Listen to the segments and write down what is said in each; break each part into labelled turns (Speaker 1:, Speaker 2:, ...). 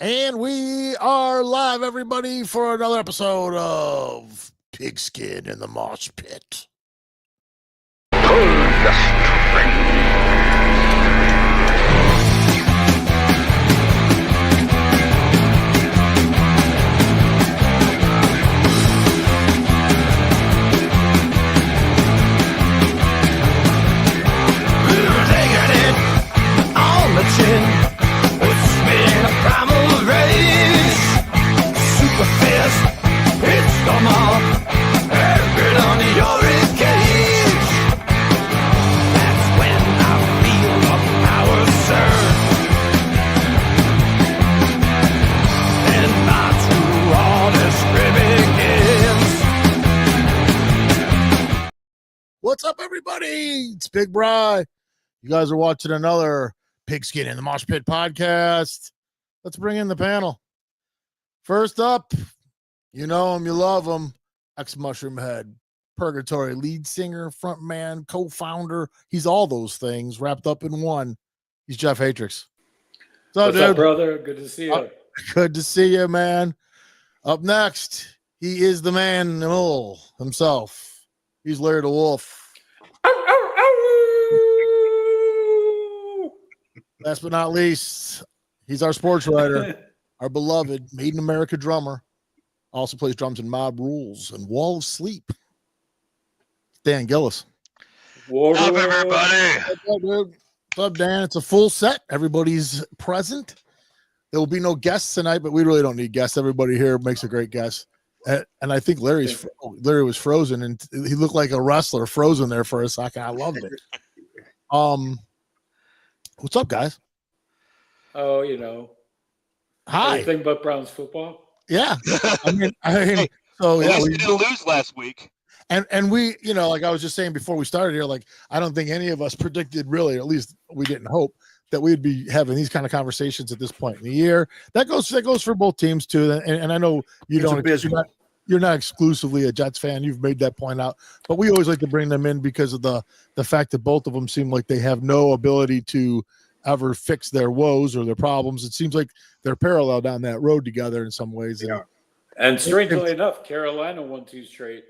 Speaker 1: And we are live, everybody, for another episode of Pigskin in the Mosh Pit.
Speaker 2: Pull the string. We're taking it on the chin. It's been a primal race. Super fast, it's come off. Get under your cage. That's when I feel the power surge. And that's who all this begins.
Speaker 1: What's up, everybody? It's Big Bri. You guys are watching another Pigskin in the Mosh Pit podcast. Let's bring in the panel. First up, you know him, you love him, ex-Mushroom Head, Purgatory lead singer, frontman, co-founder. He's all those things wrapped up in one. He's Jeff Hatrix.
Speaker 3: What's up, brother? Good to see you.
Speaker 1: Good to see you, man. Up next, he is the man in the middle himself. He's Larry the Wolf. Last but not least, he's our sports writer, our beloved Made in America drummer. Also plays drums in Mob Rules and Wall of Sleep. Dan Gilles.
Speaker 2: What's up, everybody?
Speaker 1: What's up, Dan? It's a full set. Everybody's present. There will be no guests tonight, but we really don't need guests. Everybody here makes a great guest. And I think Larry was frozen, and he looked like a wrestler frozen there for a second. I loved it. What's up, guys?
Speaker 3: Oh, you know.
Speaker 1: Hi.
Speaker 3: Anything but Browns football?
Speaker 1: Yeah. I mean, so yeah,
Speaker 2: we didn't lose last week.
Speaker 1: And we, you know, like I was just saying before we started here, like I don't think any of us predicted really, or at least we didn't hope that we'd be having these kind of conversations at this point in the year. That goes for both teams too. And I know you're not exclusively a Jets fan. You've made that point out, but we always like to bring them in because of the fact that both of them seem like they have no ability to ever fix their woes or their problems. It seems like they're parallel down that road together in some ways.
Speaker 3: Yeah. And strangely enough, Carolina won 2 straight.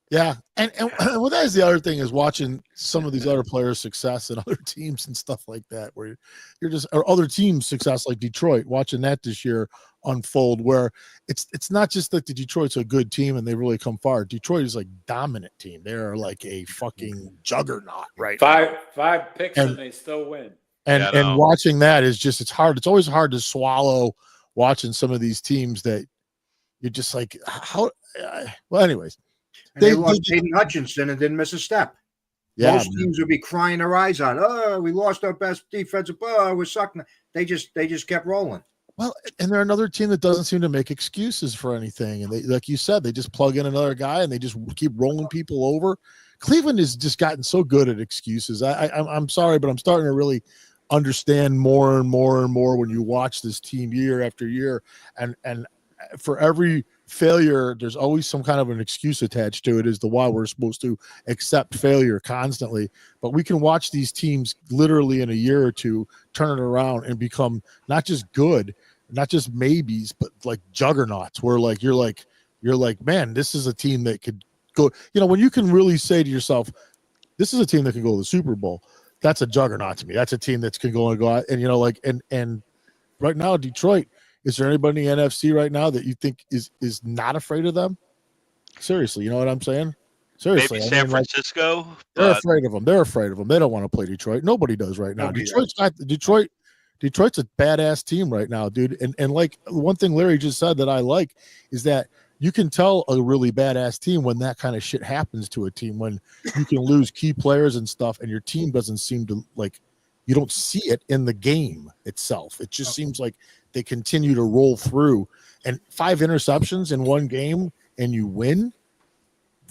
Speaker 1: Yeah. And well, that is the other thing is watching some of these other players' success and other teams and stuff like that, where you're just, or other teams' success like Detroit, watching that this year unfold, where it's not just that the Detroit's a good team and they really come far. Detroit is like dominant team. They're like a fucking juggernaut, right?
Speaker 3: Five picks and they still win.
Speaker 1: And watching that is just, it's hard. It's always hard to swallow watching some of these teams that you're just like, how, well, anyways.
Speaker 4: They lost Hayden Hutchinson and didn't miss a step.
Speaker 1: Yeah,
Speaker 4: most teams would be crying their eyes out. Oh, we lost our best defensive. Oh, we're sucking. They just kept rolling.
Speaker 1: Well, and they're another team that doesn't seem to make excuses for anything. And they, like you said, they just plug in another guy and they just keep rolling people over. Cleveland has just gotten so good at excuses. I'm sorry, but I'm starting to really understand more and more and more when you watch this team year after year. And for every failure, there's always some kind of an excuse attached to it as to why we're supposed to accept failure constantly. But we can watch these teams literally in a year or two turn it around and become not just good, not just maybes, but like juggernauts, where like you're like, man, this is a team that could go, you know, when you can really say to yourself, this is a team that can go to the Super Bowl. That's a juggernaut to me. That's a team that's can go out and, you know, like, and right now, Detroit, is there anybody in the NFC right now that you think is not afraid of them? Seriously, you know what I'm saying? Seriously.
Speaker 2: Maybe San Francisco.
Speaker 1: Like, they're afraid of them. They're afraid of them. They don't want to play Detroit. Nobody does right now. Detroit's a badass team right now, dude. And like one thing Larry just said that I like is that you can tell a really badass team when that kind of shit happens to a team, when you can lose key players and stuff and your team doesn't seem to, like, you don't see it in the game itself. It just seems like they continue to roll through, and 5 interceptions in one game and you win.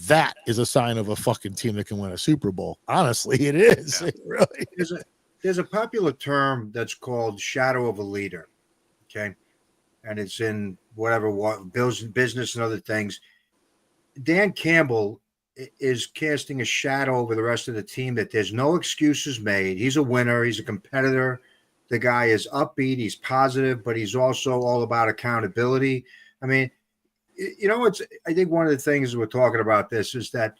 Speaker 1: That is a sign of a fucking team that can win a Super Bowl. Honestly, it is. Yeah. It really is.
Speaker 4: There's a popular term that's called shadow of a leader. Okay. And it's in whatever business and other things. Dan Campbell is casting a shadow over the rest of the team that there's no excuses made. He's a winner. He's a competitor. The guy is upbeat. He's positive, but he's also all about accountability. I mean, I think one of the things we're talking about this is that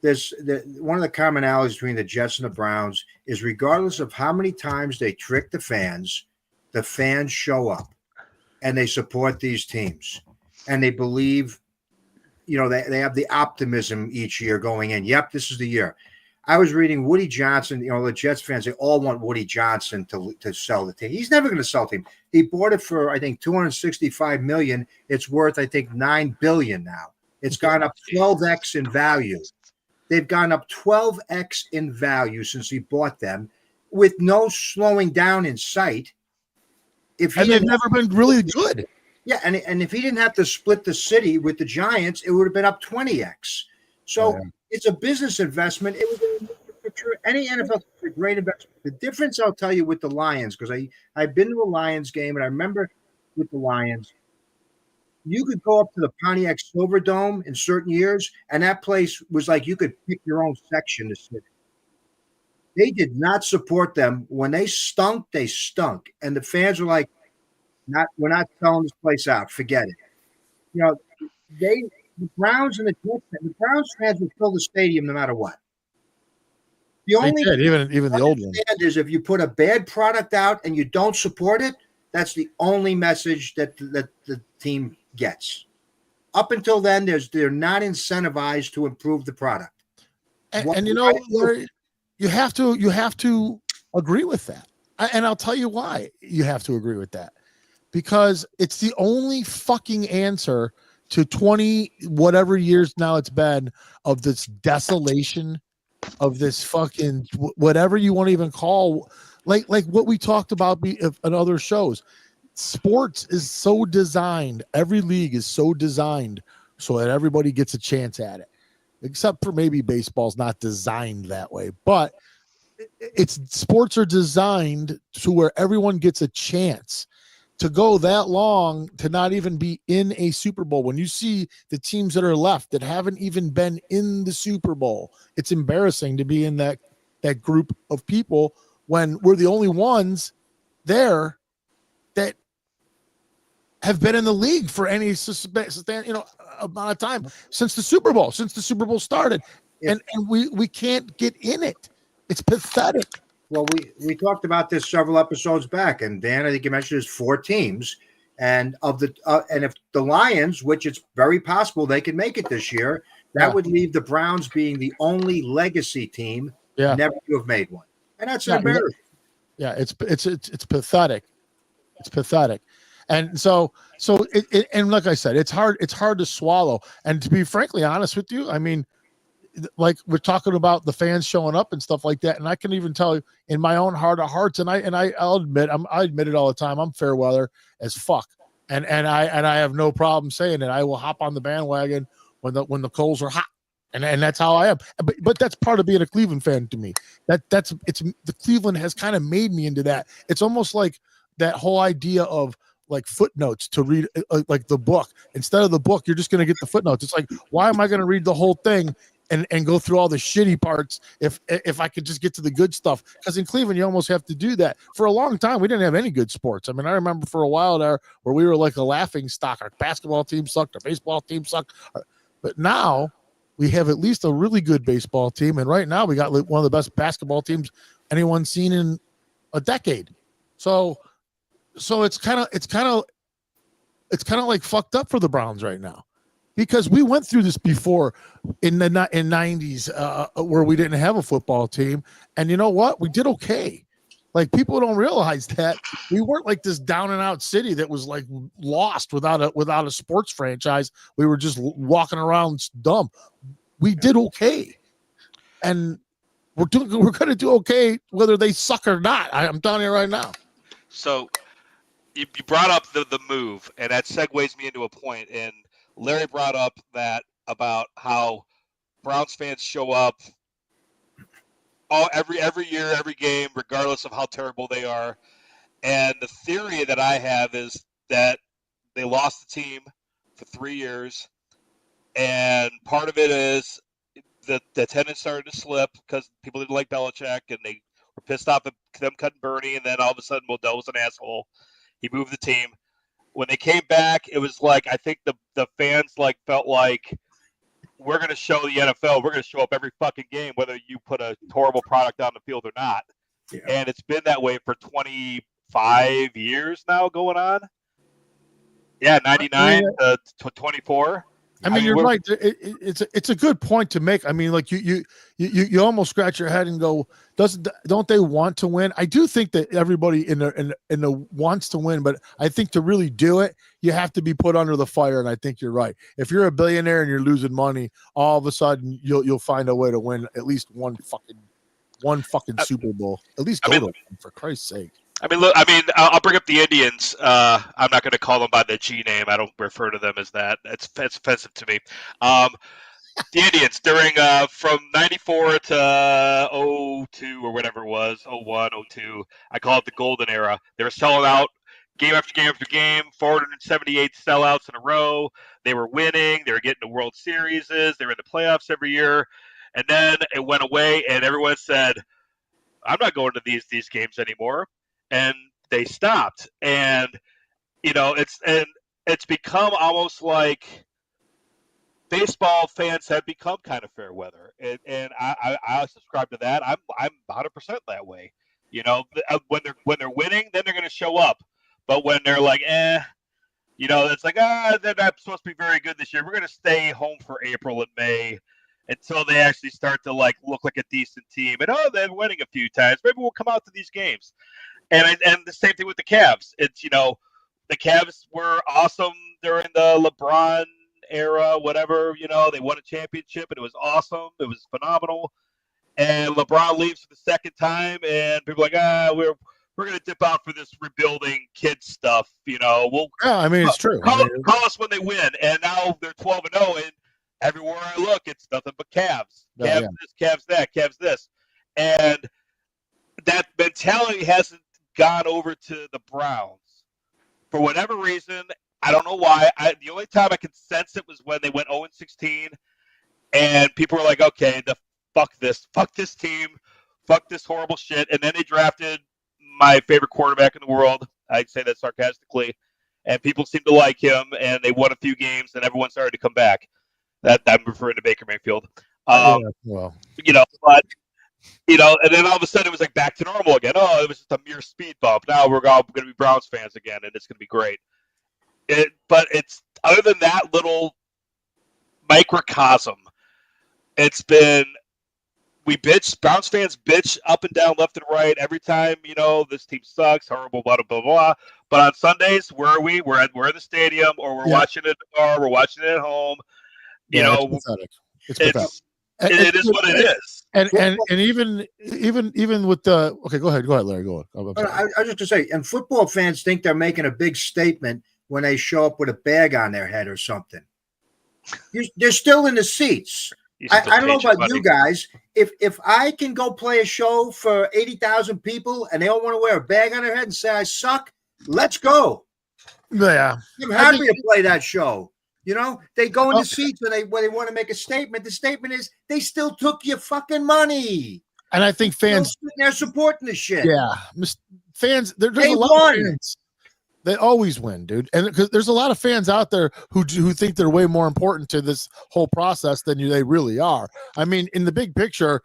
Speaker 4: one of the commonalities between the Jets and the Browns is regardless of how many times they trick the fans show up and they support these teams and they believe, they have the optimism each year going in. Yep, this is the year. I was reading Woody Johnson, the Jets fans, they all want Woody Johnson to sell the team. He's never going to sell the team. He bought it for, I think, $265 million. It's worth, I think, $9 billion now. It's gone up 12x in value. They've gone up 12x in value since he bought them with no slowing down in sight.
Speaker 1: And they've never been really good.
Speaker 4: Yeah, and if he didn't have to split the city with the Giants, it would have been up 20x. So it's a business investment. It was any NFL is a great investment. The difference, I'll tell you, with the Lions, because I've been to a Lions game, and I remember with the Lions, you could go up to the Pontiac Silverdome in certain years, and that place was like you could pick your own section to sit in. They did not support them. When they stunk, they stunk. And the fans were like, we're not selling this place out. Forget it. The Browns and the Browns fans would fill the stadium no matter what. The only
Speaker 1: even the old one
Speaker 4: is if you put a bad product out and you don't support it, that's the only message that the team gets. Up until then, they're not incentivized to improve the product.
Speaker 1: And Larry, you have to agree with that. And I'll tell you why you have to agree with that. Because it's the only fucking answer to 20 whatever years now it's been of this desolation, of this fucking whatever you want to even call, like what we talked about in other shows. Sports is so designed, every league is so designed so that everybody gets a chance at it, except for maybe baseball's not designed that way. But sports are designed to where everyone gets a chance. To go that long to not even be in a Super Bowl, when you see the teams that are left that haven't even been in the Super Bowl, it's embarrassing to be in that group of people when we're the only ones there that have been in the league for any amount of time since the Super Bowl started, and we can't get in it. It's pathetic.
Speaker 4: Well, we talked about this several episodes back, and Dan, I think you mentioned there's 4 teams, and if the Lions, which it's very possible they can make it this year, that would leave the Browns being the only legacy team never to have made one, and that's embarrassing.
Speaker 1: Yeah, it's pathetic. It's pathetic, and so and like I said, it's hard to swallow. And to be frankly honest with you, I mean, like we're talking about the fans showing up and stuff like that, and I can even tell you in my own heart of hearts, I'll admit I admit it all the time. I'm fair weather as fuck, and I have no problem saying it. I will hop on the bandwagon when the coals are hot, and that's how I am. But that's part of being a Cleveland fan to me. It's the Cleveland has kind of made me into that. It's almost like that whole idea of like footnotes to read, like the book. Instead of the book, you're just going to get the footnotes. It's like, why am I going to read the whole thing and go through all the shitty parts if I could just get to the good stuff? Because in Cleveland, you almost have to do that. For a long time, we didn't have any good sports. I mean, I remember for a while there where we were like a laughing stock. Our basketball team sucked. Our baseball team sucked. But now we have at least a really good baseball team. And right now we got one of the best basketball teams anyone's seen in a decade. So it's kind of like fucked up for the Browns right now, because we went through this before in 90s where we didn't have a football team, and you know what? We did okay. Like, people don't realize that we weren't like this down and out city that was like lost without a sports franchise. We were just walking around dumb. We did okay, and we're going to do okay whether they suck or not. I'm telling you right now.
Speaker 2: So you brought up the move, and that segues me into a point. And Larry brought up that about how Browns fans show up every year, every game, regardless of how terrible they are. And the theory that I have is that they lost the team for 3 years, and part of it is that the attendance started to slip because people didn't like Belichick, and they were pissed off at them cutting Bernie, and then all of a sudden Modell was an asshole. He moved the team. When they came back, it was like I think the fans like felt like we're going to show the NFL. We're going to show up every fucking game, whether you put a horrible product on the field or not. Yeah. And it's been that way for 25 years now going on. Yeah, 99 to 24.
Speaker 1: I mean, you're right. It's a good point to make. I mean, like you almost scratch your head and go, don't they want to win? I do think that everybody in the wants to win, but I think to really do it, you have to be put under the fire. And I think you're right. If you're a billionaire and you're losing money, all of a sudden you'll find a way to win at least one fucking Super Bowl. At least go to one, for Christ's sake.
Speaker 2: I mean, look. I mean, I'll bring up the Indians. I'm not going to call them by the G name. I don't refer to them as that. It's offensive to me. The Indians during from '94 to 02 or whatever it was, 01, 02. I call it the golden era. They were selling out game after game after game, 478 sellouts in a row. They were winning. They were getting to World Series. They were in the playoffs every year, and then it went away, and everyone said, "I'm not going to these games anymore." And they stopped, and it's become almost like baseball fans have become kind of fair weather, and I subscribe to that. I'm 100% that way. When they're winning, then they're going to show up, but when they're like, it's like they're not supposed to be very good this year. We're going to stay home for April and May until they actually start to like look like a decent team, and they're winning a few times. Maybe we'll come out to these games. And the same thing with the Cavs. It's, the Cavs were awesome during the LeBron era, whatever, they won a championship and it was awesome. It was phenomenal. And LeBron leaves for the second time and people are like, we're going to dip out for this rebuilding kid stuff.
Speaker 1: It's true.
Speaker 2: Call us when they win. And now they're 12-0 and everywhere I look, it's nothing but Cavs. Cavs this, Cavs that, Cavs this. And that mentality hasn't gone over to the Browns for whatever reason. I don't know why. The only time I could sense it was when they went 0-16, and people were like, "Okay, fuck this team, fuck this horrible shit." And then they drafted my favorite quarterback in the world. I say that sarcastically, and people seemed to like him, and they won a few games, and everyone started to come back. That I'm referring to Baker Mayfield. But. And then all of a sudden it was like back to normal again. It was just a mere speed bump. Now we're all going to be Browns fans again, and it's going to be great. But it's other than that little microcosm, it's been Browns fans bitch up and down, left and right every time. This team sucks, horrible, blah blah blah blah. But on Sundays, where are we? We're in the stadium, or we're watching it at the car, we're watching it at home.
Speaker 1: It's pathetic. It's pathetic.
Speaker 2: It is what it is.
Speaker 1: And even with the go ahead, Larry, go on.
Speaker 4: I was just to say, and football fans think they're making a big statement when they show up with a bag on their head or something. They're still in the seats. I don't know about you guys. If I can go play a show for 80,000 people and they all want to wear a bag on their head and say I suck, let's go.
Speaker 1: Yeah,
Speaker 4: I'm happy to play that show. They go in the seats when they want to make a statement. The statement is they still took your fucking money.
Speaker 1: And I think fans,
Speaker 4: they're supporting the shit.
Speaker 1: Yeah, fans. There's a lot of fans. They always win, dude. And because there's a lot of fans out there who think they're way more important to this whole process than they really are. I mean, in the big picture,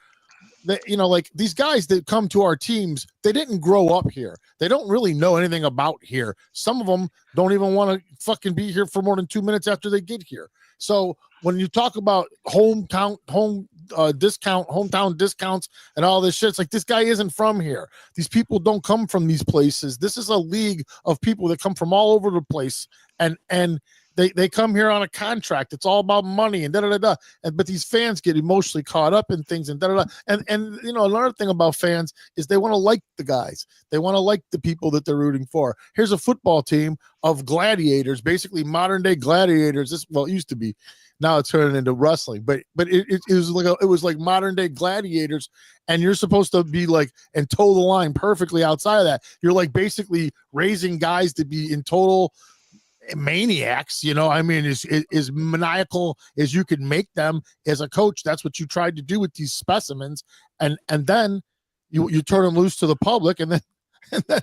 Speaker 1: like these guys that come to our teams, they didn't grow up here. They don't really know anything about here. Some of them don't even want to fucking be here for more than 2 minutes after they get here. So when you talk about hometown discounts and all this shit, it's like this guy isn't from here. These people don't come from these places. This is a league of people that come from all over the place, and they come here on a contract. It's all about money and but these fans get emotionally caught up in things and And another thing about fans is they want to like the guys. They want to like the people that they're rooting for. Here's a football team of gladiators, basically modern day gladiators. It used to be. Now it's turning into wrestling, but it was like modern day gladiators, and you're supposed to be like and toe the line perfectly outside of that. You're like basically raising guys to be in total maniacs, as maniacal as you can make them as a coach. That's what you tried to do with these specimens, and then you turn them loose to the public, and then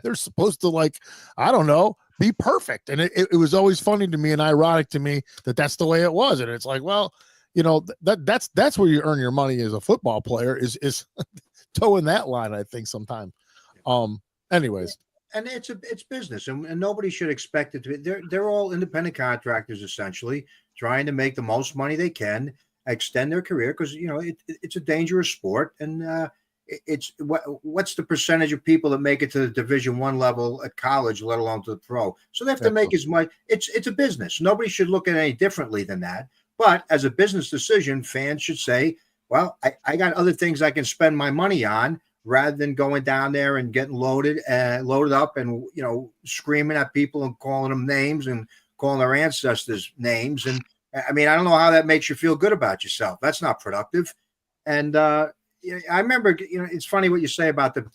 Speaker 1: they're supposed to, like, I don't know, be perfect. And it was always funny to me and ironic to me that that's the way it was. And it's like, well, that's where you earn your money as a football player is towing that line, I think, sometimes. Anyways.
Speaker 4: And it's business, and nobody should expect it to be. They're all independent contractors, essentially, trying to make the most money they can, extend their career, because it's a dangerous sport, and what's the percentage of people that make it to the Division I level at college, let alone to the pro? So they have to make as much. It's a business. Nobody should look at it any differently than that. But as a business decision, fans should say, well, I got other things I can spend my money on, rather than going down there and getting loaded up and, screaming at people and calling them names and calling their ancestors names. And I mean, I don't know how that makes you feel good about yourself. That's not productive. And I remember, it's funny what you say about the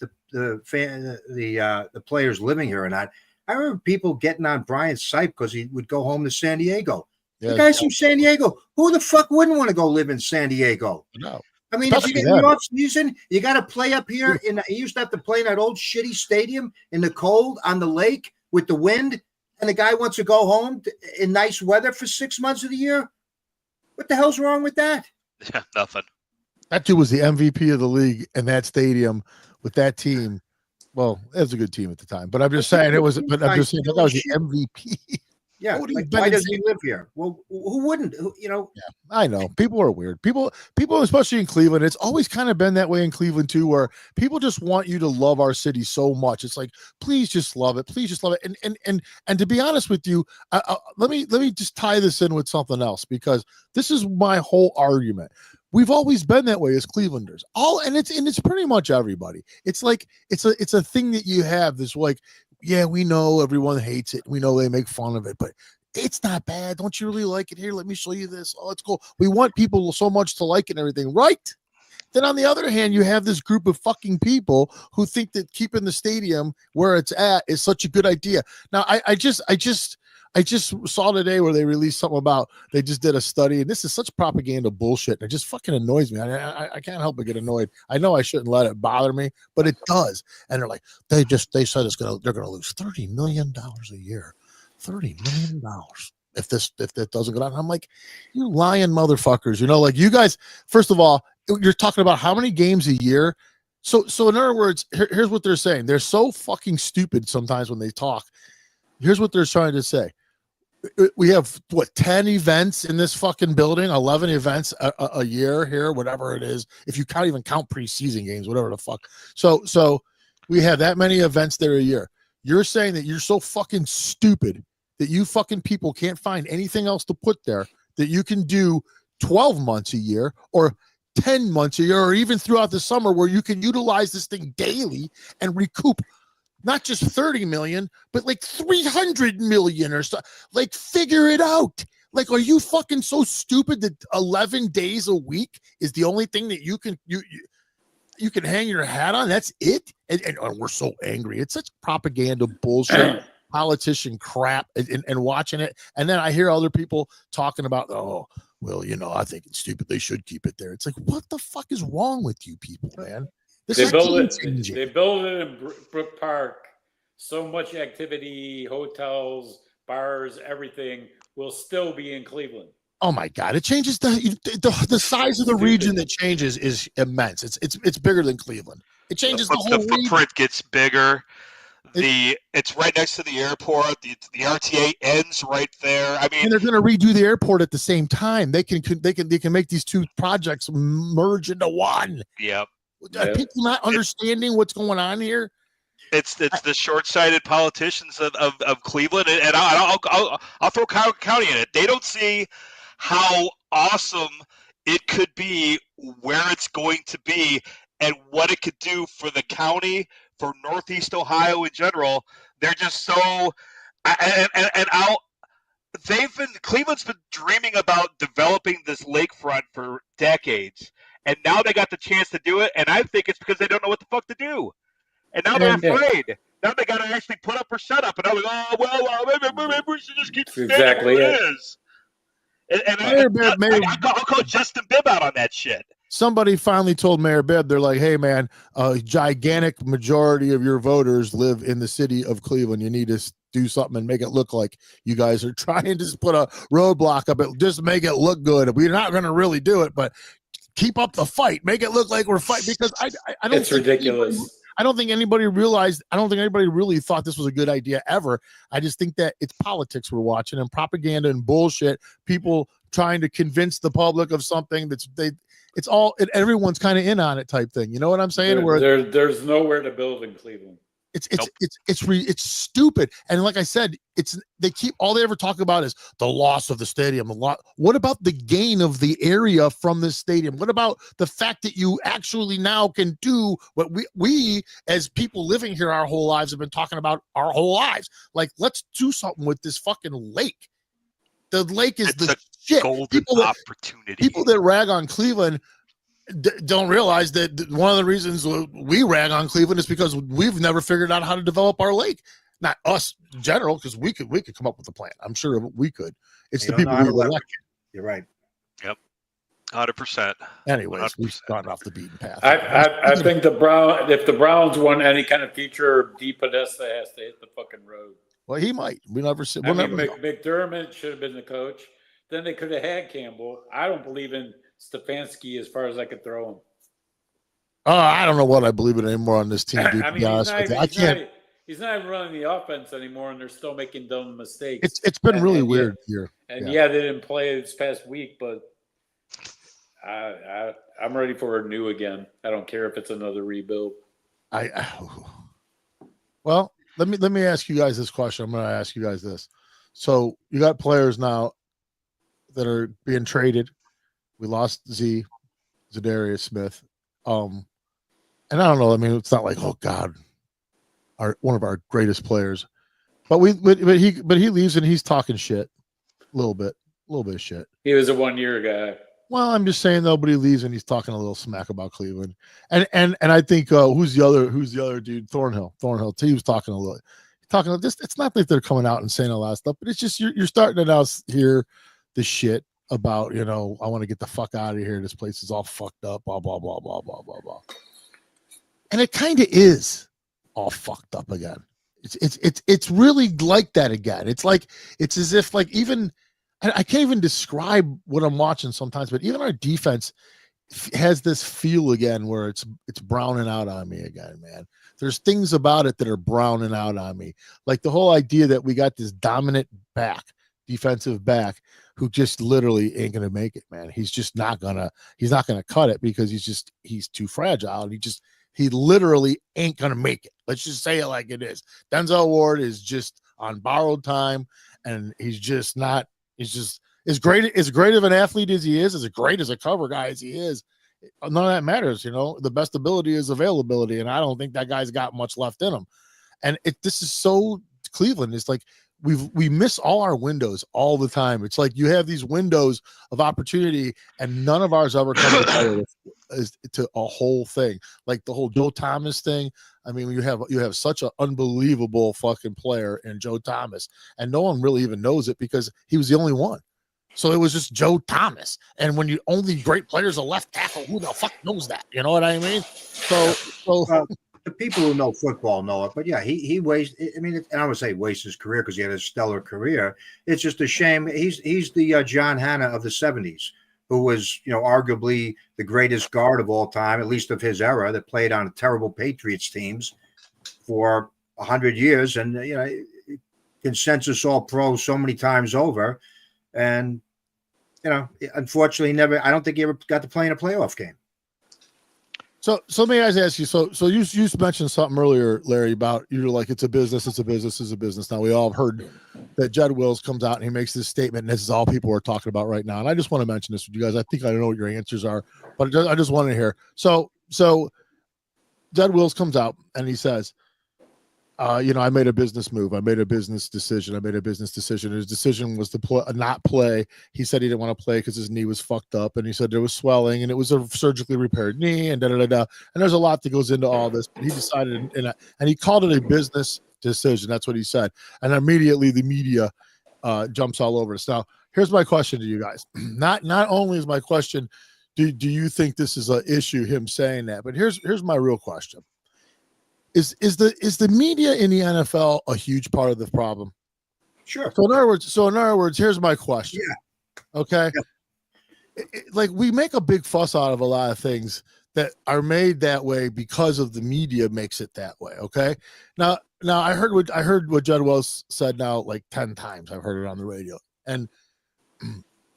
Speaker 4: players living here or not. I remember people getting on Brian Sipe because he would go home to San Diego. The guy's from San Diego. Who the fuck wouldn't want to go live in San Diego?
Speaker 1: No.
Speaker 4: I mean, if you get in the off season, you got to play up here. You used to have to play in that old shitty stadium in the cold on the lake with the wind, and the guy wants to go home in nice weather for 6 months of the year. What the hell's wrong with that?
Speaker 2: Yeah, nothing.
Speaker 1: That dude was the MVP of the league in that stadium with that team. Well, it was a good team at the time, but I'm just saying it was. But I'm just saying that was the MVP.
Speaker 4: Yeah, why does he live here? Well, who wouldn't?
Speaker 1: Yeah, I know people are weird. People, especially in Cleveland, it's always kind of been that way in Cleveland too, where people just want you to love our city so much. It's like, please just love it, please just love it. And to be honest with you, let me just tie this in with something else, because this is my whole argument. We've always been that way as Clevelanders. And it's pretty much everybody. It's like it's a thing that you have this, like, yeah, we know everyone hates it. We know they make fun of it, but it's not bad. Don't you really like it? Here, let me show you this. Oh, it's cool. We want people so much to like it and everything, right? Then on the other hand, you have this group of fucking people who think that keeping the stadium where it's at is such a good idea. Now, I just saw today where they released something about, they just did a study, and this is such propaganda bullshit. It just fucking annoys me. I can't help but get annoyed. I know I shouldn't let it bother me, but it does. And they're like, they said they're gonna lose $30 million a year. $30 million if that doesn't go down. I'm like, you lying motherfuckers. Like, you guys, first of all, you're talking about how many games a year. So in other words, here's what they're saying. They're so fucking stupid sometimes when they talk. Here's what they're trying to say. We have 10 events in this fucking building, 11 events a year here, whatever it is. If you can't even count preseason games, whatever the fuck. So we have that many events there a year. You're saying that you're so fucking stupid that you fucking people can't find anything else to put there that you can do 12 months a year or 10 months a year, or even throughout the summer, where you can utilize this thing daily and recoup not just 30 million, but like 300 million or so. Like, figure it out. Like, are you fucking so stupid that 11 days a week is the only thing that you can hang your hat on? That's it. And we're so angry. It's such propaganda bullshit, politician crap, and watching it. And then I hear other people talking about, oh, well, I think it's stupid. They should keep it there. It's like, what the fuck is wrong with you people, man?
Speaker 3: They build it in Brook Park. So much activity, hotels, bars, everything will still be in Cleveland.
Speaker 1: Oh my God! It changes the size of the region that changes is immense. It's bigger than Cleveland. It changes the whole
Speaker 2: footprint gets bigger. It's right next to the airport. The RTA ends right there. I mean,
Speaker 1: and they're going to redo the airport at the same time. They can make these two projects merge into one.
Speaker 2: Yep.
Speaker 1: Are people not understanding what's going on here?
Speaker 2: It's the short-sighted politicians of Cleveland, and I'll throw County in it. They don't see how awesome it could be, where it's going to be, and what it could do for the county, for Northeast Ohio in general. They're just so Cleveland's been dreaming about developing this lakefront for decades, and now they got the chance to do it, and I think it's because they don't know what the fuck to do. And now they're afraid. Now they got to actually put up or shut up. And I'm like, maybe we should just keep staying where it is. And I'll call Justin Bibb out on that shit.
Speaker 1: somebody finally told Mayor Bibb, they're like, hey, man, a gigantic majority of your voters live in the city of Cleveland. You need to do something and make it look like you guys are trying to just put a roadblock up it, just make it look good. We're not going to really do it, but keep up the fight. Make it look like we're fighting, because I don't.
Speaker 3: It's ridiculous.
Speaker 1: I don't think anybody realized. I don't think anybody really thought this was a good idea ever. I just think that it's politics we're watching and propaganda and bullshit. People trying to convince the public of something it's all. Everyone's kind of in on it type thing. You know what I'm saying?
Speaker 3: There's nowhere to build in Cleveland.
Speaker 1: It's stupid. And like I said, they ever talk about is the loss of the stadium. What about the gain of the area from this stadium? What about the fact that you actually now can do what we as people living here our whole lives have been talking about our whole lives? Like, let's do something with this fucking lake. The lake is the shit.
Speaker 2: Golden opportunity.
Speaker 1: People that rag on Cleveland don't realize that one of the reasons we rag on Cleveland is because we've never figured out how to develop our lake. Not us in general, because we could come up with a plan. I'm sure we could. It's the people who elect.
Speaker 4: You're right.
Speaker 2: Yep. 100%.
Speaker 1: Anyways,
Speaker 2: 100%.
Speaker 1: we've gone off the beaten path.
Speaker 3: I think if the Browns want any kind of future, D. Podesta has to hit the fucking road.
Speaker 1: Well, he might. We never see.
Speaker 3: McDermott should have been the coach. Then they could have had Campbell. I don't believe in Stefanski as far as I could throw him.
Speaker 1: I don't know what I believe in anymore on this team, dude.
Speaker 3: He's not even running the offense anymore, and they're still making dumb mistakes.
Speaker 1: It's been really weird here.
Speaker 3: And they didn't play this past week, but I'm ready for a new again. I don't care if it's another rebuild.
Speaker 1: Well, let me ask you guys this question. I'm going to ask you guys this. So you got players now that are being traded. We lost Zadarius Smith. And I don't know. I mean, it's not like, oh God, one of our greatest players, but he leaves and he's talking shit a little bit of shit.
Speaker 3: He was a 1-year guy.
Speaker 1: Well, I'm just saying though, but he leaves and he's talking a little smack about Cleveland. And I think who's the other dude? Thornhill. He was talking a little. Just, it's not that they're coming out and saying all that stuff, but it's just you're starting to now hear the shit about, I want to get the fuck out of here. This place is all fucked up, blah, blah, blah, blah, blah, blah, blah. And it kind of is all fucked up again. It's really like that again. It's as if like even I can't even describe what I'm watching sometimes, but even our defense has this feel again where it's browning out on me again, man. There's things about it that are browning out on me. Like the whole idea that we got this dominant defensive back who just literally ain't gonna make it, man. He's not gonna cut it because he's too fragile. And he literally ain't gonna make it. Let's just say it like it is. Denzel Ward is just on borrowed time, and he's just as great of an athlete as he is, as great as a cover guy as he is. None of that matters, The best ability is availability, and I don't think that guy's got much left in him. And this is so Cleveland. It's like we miss all our windows all the time. It's like you have these windows of opportunity, and none of ours ever come to a whole thing. Like the whole Joe Thomas thing. I mean, you have such an unbelievable fucking player in Joe Thomas, and no one really even knows it because he was the only one. So it was just Joe Thomas. And when you only great players are left tackle, who the fuck knows that? You know what I mean? So
Speaker 4: the people who know football know it, but yeah, he wasted. I mean, and I would say waste his career because he had a stellar career. It's just a shame. He's the John Hannah of the '70s, who was arguably the greatest guard of all time, at least of his era, that played on terrible Patriots teams for 100 years, and consensus All Pro so many times over, and unfortunately, never. I don't think he ever got to play in a playoff game.
Speaker 1: So let me ask you. So you mentioned something earlier, Larry, about you're like it's a business. Now we all have heard that Jed Wills comes out and he makes this statement, and this is all people are talking about right now. And I just want to mention this with you guys. I think I know what your answers are, but I just want to hear. So Jed Wills comes out and he says, I made a business move. I made a business decision. His decision was to not play. He said he didn't want to play because his knee was fucked up. And he said there was swelling and it was a surgically repaired knee and da-da-da-da. And there's a lot that goes into all this. But he decided, and he called it a business decision. That's what he said. And immediately the media jumps all over us. Now, here's my question to you guys. Not only is my question, do you think this is an issue, him saying that? But here's my real question. Is the media in the NFL a huge part of the problem?
Speaker 4: Sure.
Speaker 1: So in other words, here's my question.
Speaker 4: Yeah.
Speaker 1: Okay. Yeah. Like, we make a big fuss out of a lot of things that are made that way because of the media makes it that way. Okay. Now I heard what Judd Wells said now like 10 times. I've heard it on the radio, and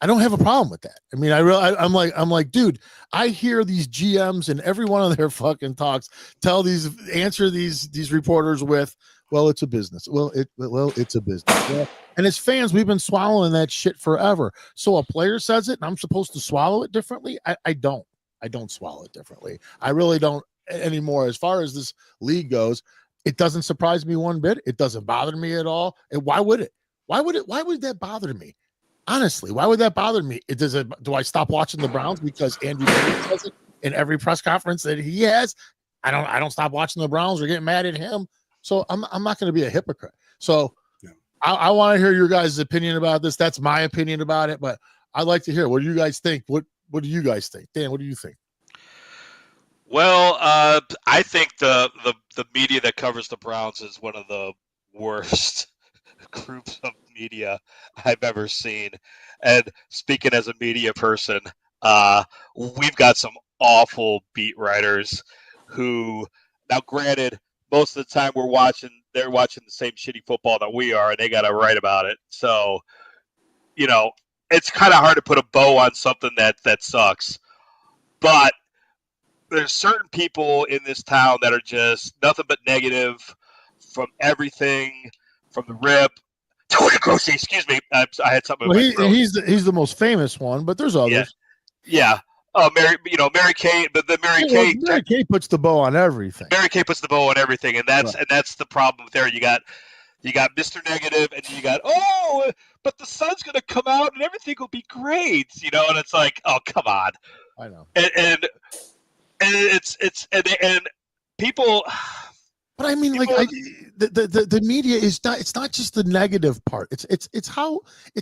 Speaker 1: I don't have a problem with that. I mean, I'm like, dude, I hear these GMs and every one of their fucking talks answer these reporters with, well, it's a business. Well, it's a business. Yeah. And as fans, we've been swallowing that shit forever. So a player says it and I'm supposed to swallow it differently. I don't swallow it differently. I really don't anymore. As far as this league goes, it doesn't surprise me one bit. It doesn't bother me at all. And why would it? Why would that bother me? Honestly, why would that bother me? Do I stop watching the Browns because Andrew Tate says it in every press conference that he has? I don't stop watching the Browns or get mad at him. So I'm not going to be a hypocrite. So yeah. I want to hear your guys' opinion about this. That's my opinion about it, but I'd like to hear, what do you guys think? What do you guys think? Dan, what do you think?
Speaker 2: Well, I think the media that covers the Browns is one of the worst groups of media I've ever seen. And speaking as a media person, we've got some awful beat writers who, now granted, most of the time they're watching the same shitty football that we are, and they got to write about it. So, it's kind of hard to put a bow on something that sucks. But there's certain people in this town that are just nothing but negative from everything, from the rip. Tony Grossi, excuse me. I had something.
Speaker 1: Well, he's the most famous one, but there's others.
Speaker 2: Yeah. Mary Kay, but the Mary
Speaker 1: Kay puts the bow on everything.
Speaker 2: Mary Kay puts the bow on everything, and that's the problem there. You got Mr. Negative, and you got, but the sun's gonna come out and everything will be great, and it's like, oh, come on.
Speaker 1: I know.
Speaker 2: And it's people.
Speaker 1: But I mean, the media is not. It's not just the negative part. It's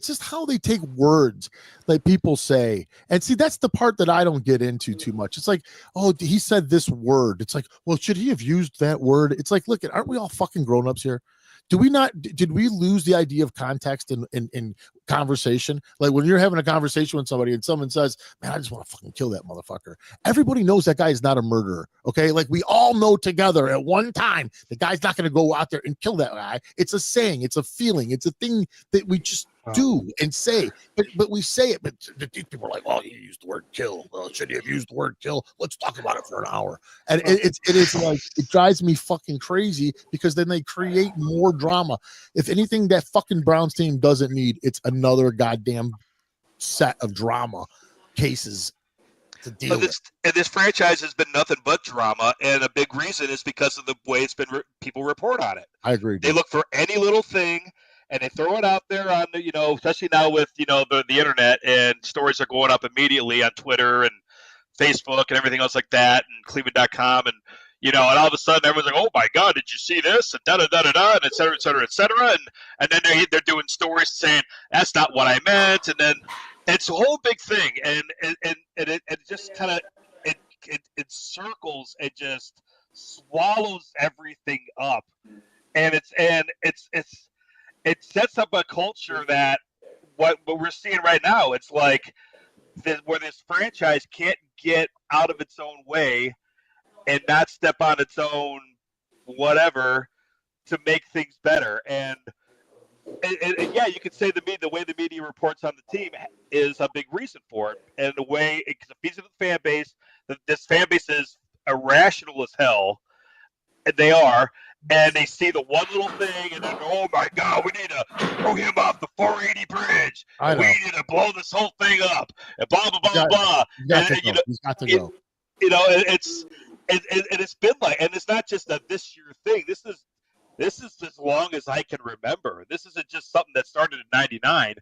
Speaker 1: just how they take words that people say. And see, that's the part that I don't get into too much. It's like, oh, he said this word. It's like, well, should he have used that word? It's like, look, aren't we all fucking grown-ups here? Did we lose the idea of context in conversation? Like when you're having a conversation with somebody and someone says, man, I just want to fucking kill that motherfucker. Everybody knows that guy is not a murderer. Okay. Like we all know together at one time, the guy's not going to go out there and kill that guy. It's a saying, it's a feeling, it's a thing that we just do and say, but we say it, but these people are like, well, you used the word kill. Well, should you have used the word kill? Let's talk about it for an hour. And it is like, it drives me fucking crazy because then they create more drama. If anything, that fucking Browns team doesn't need, it's another goddamn set of drama cases to deal with.
Speaker 2: And this franchise has been nothing but drama, and a big reason is because of the way it's been people report on it.
Speaker 1: I agree.
Speaker 2: They look for any little thing and they throw it out there on the, especially now with the internet, and stories are going up immediately on Twitter and Facebook and everything else like that, and Cleveland.com, and and all of a sudden everyone's like, oh my God, did you see this? And da-da-da-da-da, and et cetera, et cetera, et cetera. And then they're doing stories saying, that's not what I meant. And then it's a whole big thing. And it just kind of, it circles, it just swallows everything up. And it sets up a culture that what we're seeing right now, it's like where this franchise can't get out of its own way and not step on its own whatever to make things better. And yeah, you could say the way the media reports on the team is a big reason for it. And the way it feeds into the fan base, this fan base is irrational as hell, and they are. And they see the one little thing, and then, oh my God, we need to throw him off the 480 bridge. We need to blow this whole thing up, and blah blah blah blah.
Speaker 1: He's got to go.
Speaker 2: It's been like, and it's not just a this year thing. This is as long as I can remember. This isn't just something that started in '99.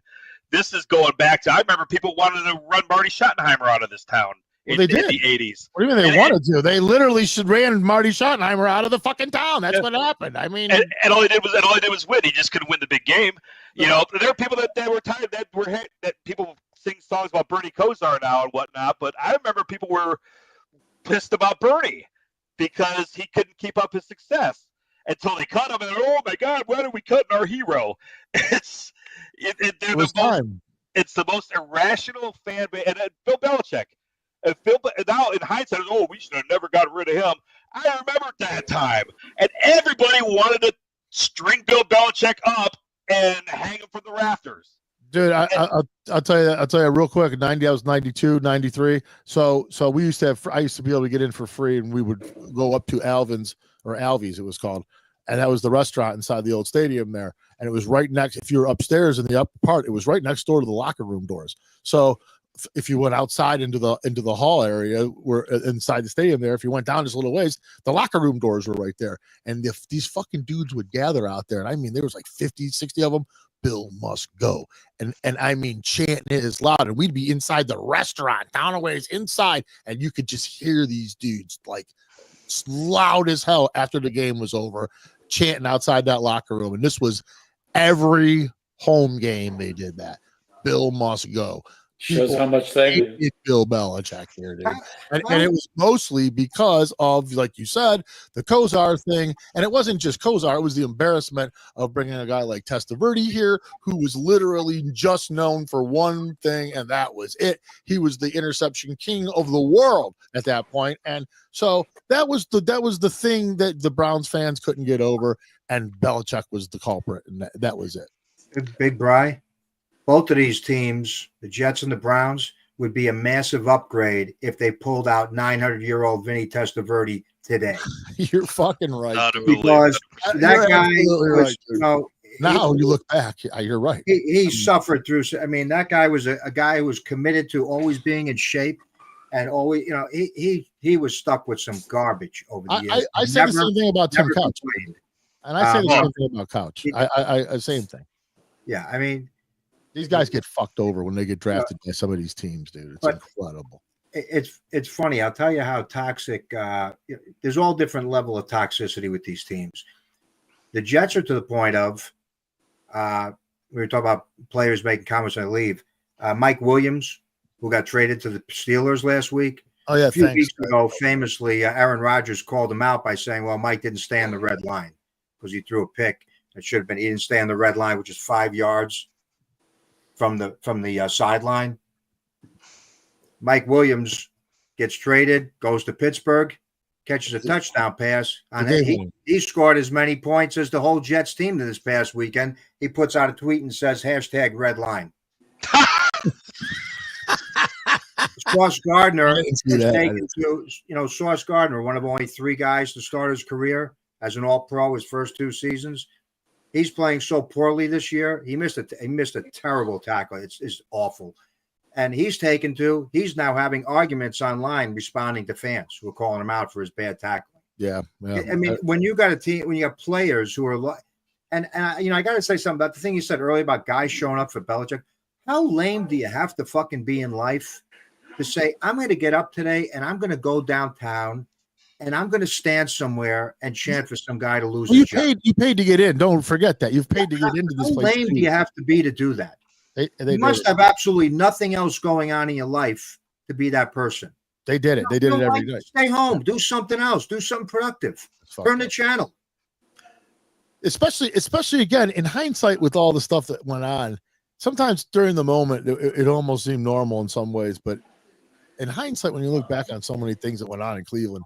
Speaker 2: This is going back to, I remember people wanted to run Marty Schottenheimer out of this town.
Speaker 1: Well, they did.
Speaker 2: In the 80s.
Speaker 1: What do you mean they wanted to? They literally ran Marty Schottenheimer out of the fucking town. That's what happened. I mean,
Speaker 2: and all he did was win. He just couldn't win the big game. There are people that were tired, that people sing songs about Bernie Kosar now and whatnot, but I remember people were pissed about Bernie because he couldn't keep up his success until they cut him, and oh my God, why did we cut our hero? It's the most irrational fan base. And Bill Belichick, now in hindsight, oh, we should have never got rid of him. I remember that time, and everybody wanted to string Bill Belichick up and hang him from the rafters.
Speaker 1: Dude, I'll tell you real quick. I was 92, 93. So we used to have. I used to be able to get in for free, and we would go up to Alvin's or Alvy's, it was called, and that was the restaurant inside the old stadium there. And it was right next. If you were upstairs in the upper part, it was right next door to the locker room doors. So if you went outside into the hall area, where inside the stadium there, if you went down just a little ways, the locker room doors were right there. And if these fucking dudes would gather out there, and I mean, there was like 50, 60 of them. Bill must go. And I mean, chanting it as loud. And we'd be inside the restaurant, down a ways inside, and you could just hear these dudes like loud as hell after the game was over, chanting outside that locker room. And this was every home game they did that. Bill must go.
Speaker 3: Shows how much they
Speaker 1: Bill Belichick here, dude. And it was mostly because of, like you said, the Kosar thing. And it wasn't just Kosar, it was the embarrassment of bringing a guy like Testaverde here, who was literally just known for one thing, and that was it. He was the interception king of the world at that point. And so that was the thing that the Browns fans couldn't get over, and Belichick was the culprit, and that was it.
Speaker 4: Big Bri. Both of these teams, the Jets and the Browns, would be a massive upgrade if they pulled out 900-year-old Vinny Testaverde today.
Speaker 1: You're fucking right.
Speaker 4: Because that guy was,
Speaker 1: right, now you look back, you're right.
Speaker 4: He suffered through. I mean, that guy was a guy who was committed to always being in shape, and always, he was stuck with some garbage over the years.
Speaker 1: I say the same thing about Tim Couch, and I say the same thing about Couch. I same thing.
Speaker 4: Yeah, I mean.
Speaker 1: These guys get fucked over when they get drafted by some of these teams, dude. It's incredible.
Speaker 4: It's funny. I'll tell you how toxic. There's all different level of toxicity with these teams. The Jets are to the point of. We were talking about players making comments on leave. Mike Williams, who got traded to the Steelers last week.
Speaker 1: Oh yeah,
Speaker 4: a few weeks ago, famously, Aaron Rodgers called him out by saying, "Well, Mike didn't stay on the red line because he threw a pick. It should have been he didn't stay on the red line, which is 5 yards." From the sideline. Mike Williams gets traded, goes to Pittsburgh, catches a touchdown pass. He scored as many points as the whole Jets team this past weekend. He puts out a tweet and says, #red line. Sauce Gardner is taken to, Sauce Gardner, one of only 3 guys to start his career as an All-Pro his first 2 seasons. He's playing so poorly this year. He missed a terrible tackle. It's awful. And he's now having arguments online responding to fans who are calling him out for his bad tackling.
Speaker 1: Yeah.
Speaker 4: I mean, when you got a team, when you have players who are and I got to say something about the thing you said earlier about guys showing up for Belichick. How lame do you have to fucking be in life to say, I'm going to get up today and I'm going to go downtown and I'm going to stand somewhere and chant for some guy to lose his job. You
Speaker 1: paid to get in. Don't forget that. You've paid to get into this place.
Speaker 4: How lame do you have to be to do that? You must have absolutely nothing else going on in your life to be that person.
Speaker 1: They did it. They did it every day.
Speaker 4: Stay home. Do something else. Do something productive. Turn the channel.
Speaker 1: Especially again, in hindsight with all the stuff that went on, sometimes during the moment, it almost seemed normal in some ways. But in hindsight, when you look back on so many things that went on in Cleveland,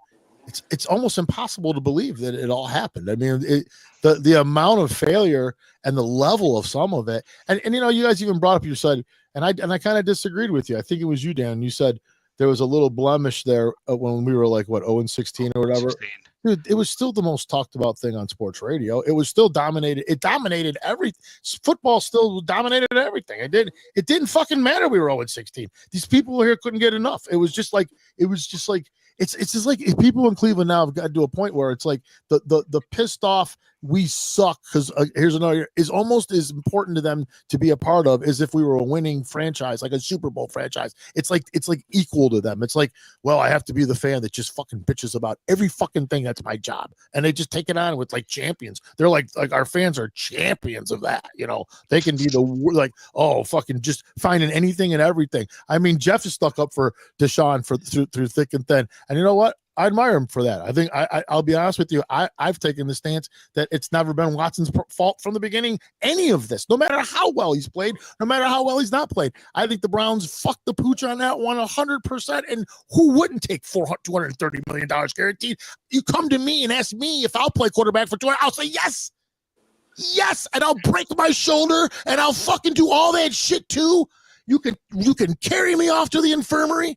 Speaker 1: it's almost impossible to believe that it all happened. I mean, the amount of failure and the level of some of it, and you guys even brought up, you said, and I kind of disagreed with you. I think it was you, Dan. You said there was a little blemish there when we were like 0-16 or whatever. 16. Dude, it was still the most talked about thing on sports radio. It was still dominated. It dominated everything. Football still dominated everything. It didn't fucking matter. We were 0-16. These people here couldn't get enough. It was just like it's just like people in Cleveland now have got to a point where it's like the pissed off we suck because here's another is almost as important to them to be a part of as if we were a winning franchise, like a Super Bowl franchise. It's like equal to them. It's like, well, I have to be the fan that just fucking bitches about every fucking thing. That's my job, and they just take it on with like champions. They're like our fans are champions of that. You know, they can be the like, oh, fucking just finding anything and everything. I mean, Jeff is stuck up for Deshaun through thick and thin. And you know what? I admire him for that. I think I'll be honest with you. I've taken the stance that it's never been Watson's fault from the beginning. Any of this, no matter how well he's played, no matter how well he's not played. I think the Browns fucked the pooch on that one 100%. And who wouldn't take $230 million guaranteed? You come to me and ask me if I'll play quarterback for 200. I'll say yes. Yes. And I'll break my shoulder and I'll fucking do all that shit too. You can carry me off to the infirmary.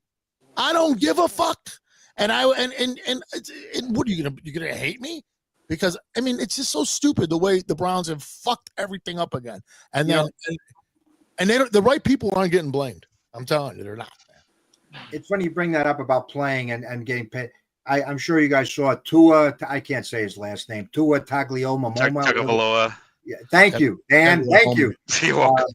Speaker 1: I don't give a fuck. And what are you gonna hate me? Because I mean, it's just so stupid the way the Browns have fucked everything up again. And then the right people aren't getting blamed. I'm telling you, they're not.
Speaker 4: It's funny you bring that up about playing and getting paid. I'm sure you guys saw Tua. I can't say his last name. Tua Tagovailoa. Yeah, thank you, Dan. Thank you.
Speaker 5: You're welcome.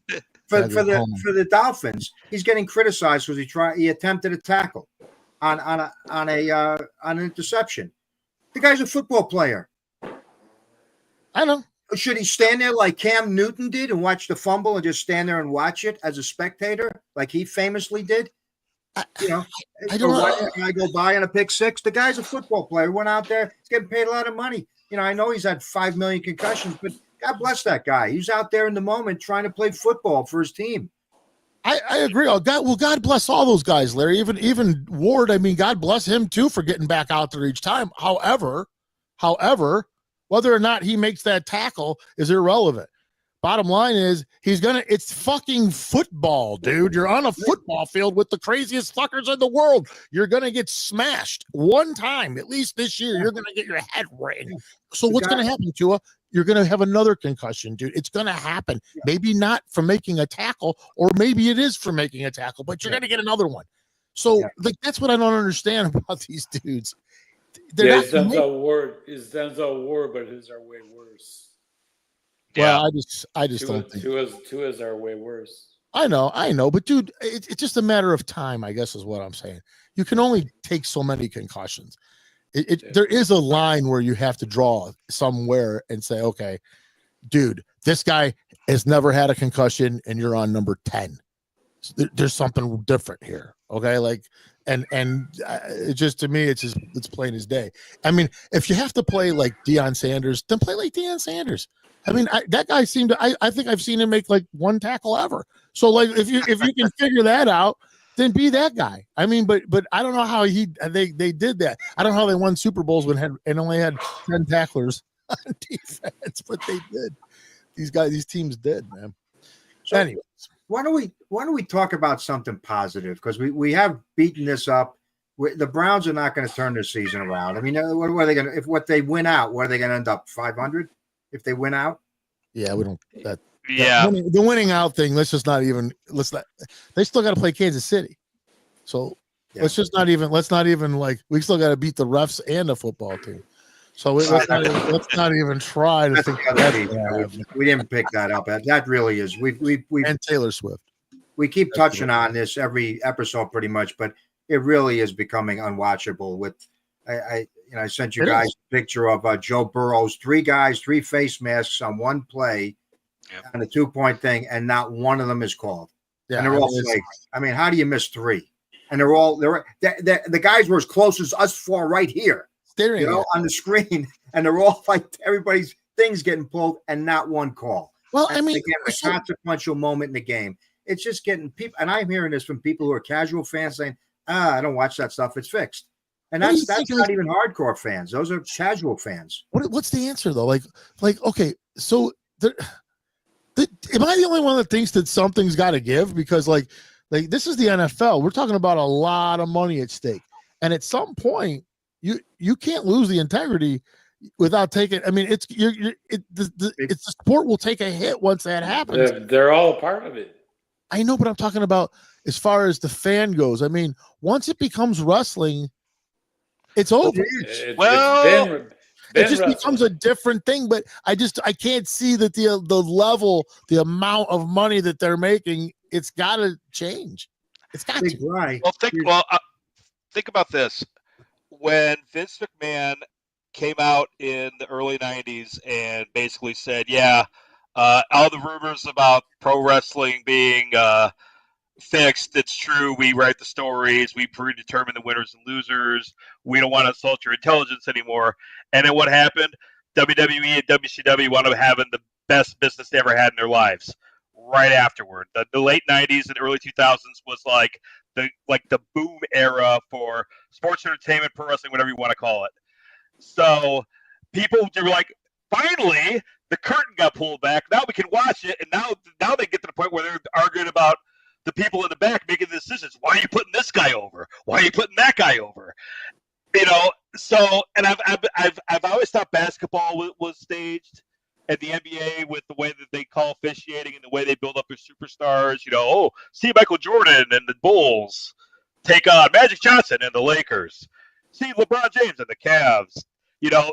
Speaker 4: For the Dolphins, he's getting criticized because he attempted a tackle on an interception. The guy's a football player.
Speaker 1: I know.
Speaker 4: Should he stand there like Cam Newton did and watch the fumble and just stand there and watch it as a spectator, like he famously did? I don't know. I go by on a pick six. The guy's a football player. Went out there. He's getting paid a lot of money. I know he's had 5 million concussions, but God bless that guy. He's out there in the moment trying to play football for his team.
Speaker 1: I agree. God bless all those guys, Larry. Even Ward. I mean, God bless him too for getting back out there each time. However, whether or not he makes that tackle is irrelevant. Bottom line is it's fucking football, dude. You're on a football field with the craziest fuckers in the world. You're gonna get smashed one time, at least this year. You're gonna get your head rained. So what's gonna happen, Tua? You're going to have another concussion, dude. It's going to happen. Yeah. Maybe not from making a tackle, or maybe it is from making a tackle, but you're going to get another one. So that's what I don't understand about these dudes.
Speaker 3: His Denzel Ward, but his are way worse.
Speaker 1: Well, I just don't think
Speaker 3: two is are way worse.
Speaker 1: I know, but dude, it's just a matter of time, I guess is what I'm saying. You can only take so many concussions. There is a line where you have to draw somewhere and say, okay, dude, this guy has never had a concussion and you're on number 10. There's something different here. Okay. Like, and it just, to me, it's plain as day. I mean, if you have to play like Deion Sanders, then play like Deion Sanders. I mean, that guy I think I've seen him make like one tackle ever. So like, if you can figure that out, then be that guy. I mean, but I don't know how they did that. I don't know how they won Super Bowls and only had 10 tacklers on defense, but they did. These teams did, man. So anyways,
Speaker 4: why don't we talk about something positive? Because we have beaten this up. The Browns are not going to turn their season around. I mean, what are they going to? If they win out, what are they going to end up? 500 if they win out?
Speaker 1: Yeah, we don't.
Speaker 5: The
Speaker 1: winning out thing. They still got to play Kansas City, so let's not even like we still got to beat the refs and the football team. So let's not even try to think
Speaker 4: we didn't pick that up. That really is we
Speaker 1: and Taylor Swift.
Speaker 4: We keep touching on this every episode pretty much, but it really is becoming unwatchable. With I sent you guys a picture of Joe Burrow's 3 face masks on one play. And a 2-point thing, and not one of them is called. Yeah, and they're all fake. I mean, how do you miss 3? And the guys were as close as us 4 right here,
Speaker 1: staring
Speaker 4: on the screen, and they're all like everybody's things getting pulled, and not one call.
Speaker 1: Well, I mean,
Speaker 4: again, a consequential moment in the game. It's just getting people, and I'm hearing this from people who are casual fans saying, I don't watch that stuff. It's fixed. And that's not even hardcore fans. Those are casual fans.
Speaker 1: What's the answer though? Like, okay, so am I the only one that thinks that something's got to give? Because like this is the NFL. We're talking about a lot of money at stake, and at some point, you can't lose the integrity without taking. I mean, the sport will take a hit once that happens.
Speaker 3: They're all a part of it.
Speaker 1: I know, but I'm talking about as far as the fan goes. I mean, once it becomes wrestling, It's over.
Speaker 3: It
Speaker 1: just becomes a different thing. But I can't see that the level, the amount of money that they're making, it's got to change. It's got to.
Speaker 4: Right.
Speaker 2: Well, think about this. When Vince McMahon came out in the early 90s and basically said, yeah, all the rumors about pro wrestling being fixed, it's true. We write the stories. We predetermine the winners and losers. We don't want to insult your intelligence anymore. And then what happened? WWE and WCW wound up having the best business they ever had in their lives right afterward. The late 90s and early 2000s was like the boom era for sports entertainment, pro wrestling, whatever you want to call it. So people were like, finally, the curtain got pulled back. Now we can watch it. And now they get to the point where they're arguing about the people in the back making the decisions. Why are you putting this guy over? Why are you putting that guy over? So, and I've always thought basketball was staged at the NBA with the way that they call officiating and the way they build up their superstars. See Michael Jordan and the Bulls take on Magic Johnson and the Lakers. See LeBron James and the Cavs.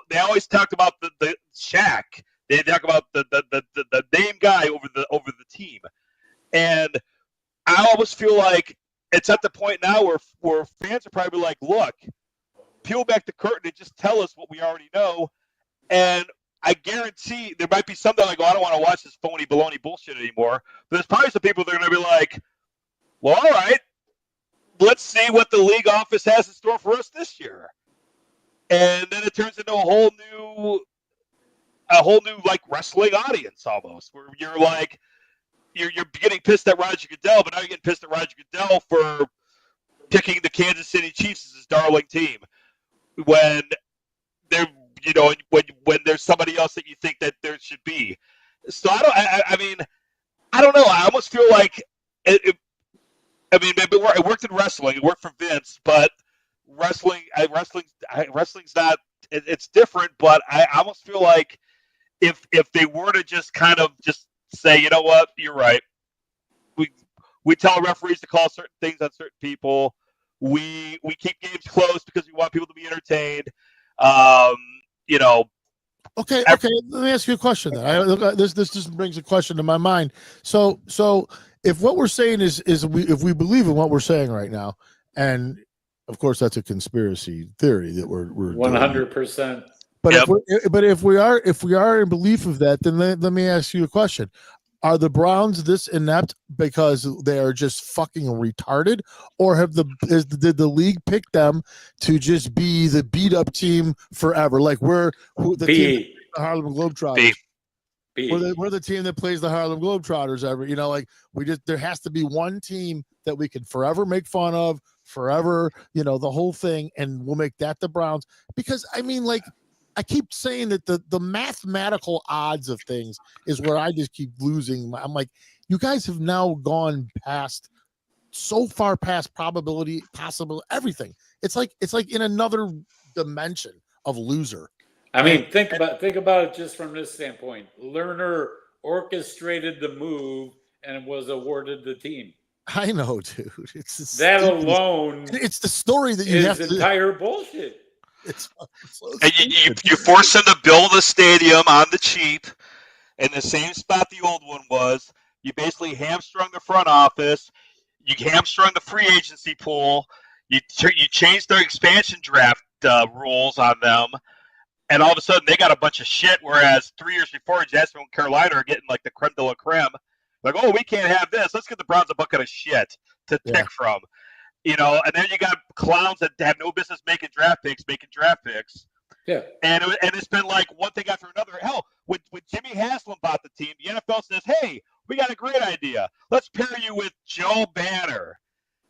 Speaker 2: They always talked about the Shaq. They talk about the name guy over the team. And I always feel like it's at the point now where fans are probably like, look, peel back the curtain and just tell us what we already know. And I guarantee there might be some that are like, I don't want to watch this phony baloney bullshit anymore. But there's probably some people that are going to be like, well, all right, let's see what the league office has in store for us this year. And then it turns into a whole new like wrestling audience almost, where you're like, you're getting pissed at Roger Goodell, but now you're getting pissed at Roger Goodell for picking the Kansas City Chiefs as his darling team when they're, when there's somebody else that you think that there should be. So I don't know. I almost feel like maybe it worked in wrestling. It worked for Vince, but wrestling's not. It's different. But I almost feel like if they were to just kind of just say, you know what, you're right. We tell referees to call certain things on certain people. We keep games close because we want people to be entertained.
Speaker 1: Okay. Let me ask you a question then. This just brings a question to my mind. So if what we're saying is if we believe in what we're saying right now, and of course that's a conspiracy theory that we're
Speaker 3: 100%.
Speaker 1: But if we are in belief of that, then let me ask you a question. Are the Browns this inept because they are just fucking retarded, or did the league pick them to just be the beat up team forever? Like the team, the Harlem Globetrotters. We're the team that plays the Harlem Globetrotters ever. There has to be one team that we can forever make fun of, forever, the whole thing, and we'll make that the Browns. Because I keep saying that the mathematical odds of things is where I just keep losing. I'm like, you guys have now gone so far past probability, possible, everything. It's like in another dimension of loser.
Speaker 3: Think about it just from this standpoint. Lerner orchestrated the move and was awarded the team.
Speaker 1: I know, dude. It's the story that you have to.
Speaker 3: Entire bullshit.
Speaker 1: It's so
Speaker 2: and you force them to build a stadium on the cheap in the same spot the old one was. You basically hamstrung the front office. You hamstrung the free agency pool. You changed their expansion draft rules on them. And all of a sudden, they got a bunch of shit, whereas 3 years before, Jacksonville and Carolina are getting like the creme de la creme. Like, oh, we can't have this. Let's get the Browns a bucket of shit to pick from. And then you got clowns that have no business making draft picks. Yeah. And it's been like one thing after another. Hell, when Jimmy Haslam bought the team, the NFL says, hey, we got a great idea. Let's pair you with Joe Banner.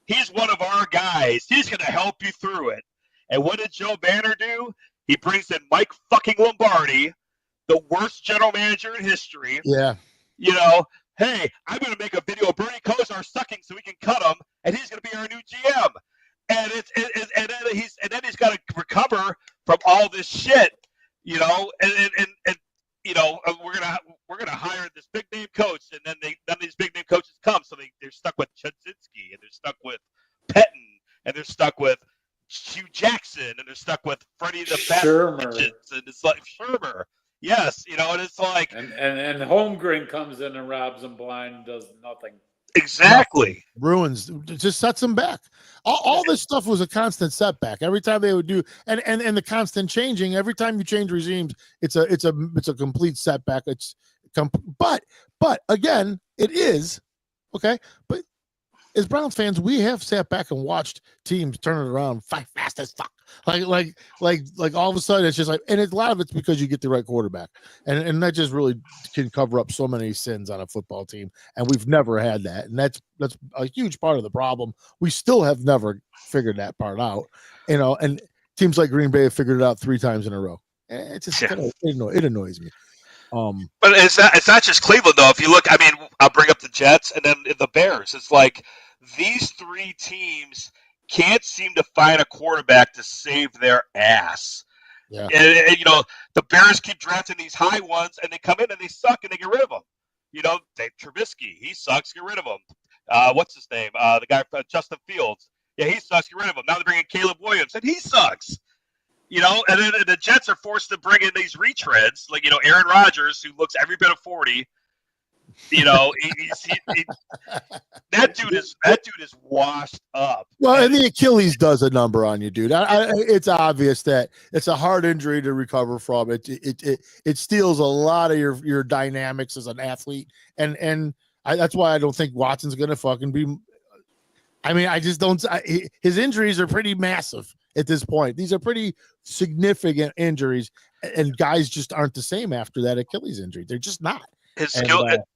Speaker 2: He's one of our guys. He's going to help you through it. And what did Joe Banner do? He brings in Mike fucking Lombardi, the worst general manager in history.
Speaker 1: Yeah.
Speaker 2: Hey, I'm going to make a video of Bernie Kosar sucking so we can cut him, and he's going to be our new GM. And then he's got to recover from all this shit, and we're gonna hire this big name coach, and then none of these big name coaches come, so they're stuck with Chudzinski, and they're stuck with Pettin, and they're stuck with Hugh Jackson, and they're stuck with Freddie the Bat Richards, and it's like Shermer. Yes, and it's like
Speaker 3: and Holmgren comes in and robs them blind and does nothing.
Speaker 2: Exactly.
Speaker 1: Ruins, just sets them back. All this stuff was a constant setback. Every time they would do, and the constant changing. Every time you change regimes, it's a complete setback. But again, it is okay. But as Browns fans, we have sat back and watched teams turn it around fast as fuck. Like all of a sudden it's just like, and a lot of it's because you get the right quarterback, and that just really can cover up so many sins on a football team, and we've never had that, and that's a huge part of the problem. We still have never figured that part out, and teams like Green Bay have figured it out 3 times in a row. It just it annoys me.
Speaker 2: But it's not just Cleveland though. If you look, I mean, I'll bring up the Jets and then the Bears. It's like these 3 teams can't seem to find a quarterback to save their ass.
Speaker 1: Yeah.
Speaker 2: And the Bears keep drafting these high ones, and they come in and they suck, and they get rid of them. Dave Trubisky, he sucks, get rid of him. What's his name? The guy Justin Fields. Yeah, he sucks, get rid of him. Now they're bringing Caleb Williams, and he sucks. And then the Jets are forced to bring in these retreads, like Aaron Rodgers, who looks every bit of 40. That dude is washed up.
Speaker 1: Well, and the Achilles does a number on you, dude. It's obvious that it's a hard injury to recover from. It steals a lot of your dynamics as an athlete, and that's why I don't think Watson's gonna fucking be. I mean, I just don't. His injuries are pretty massive at this point. These are pretty significant injuries, and guys just aren't the same after that Achilles injury. They're just not.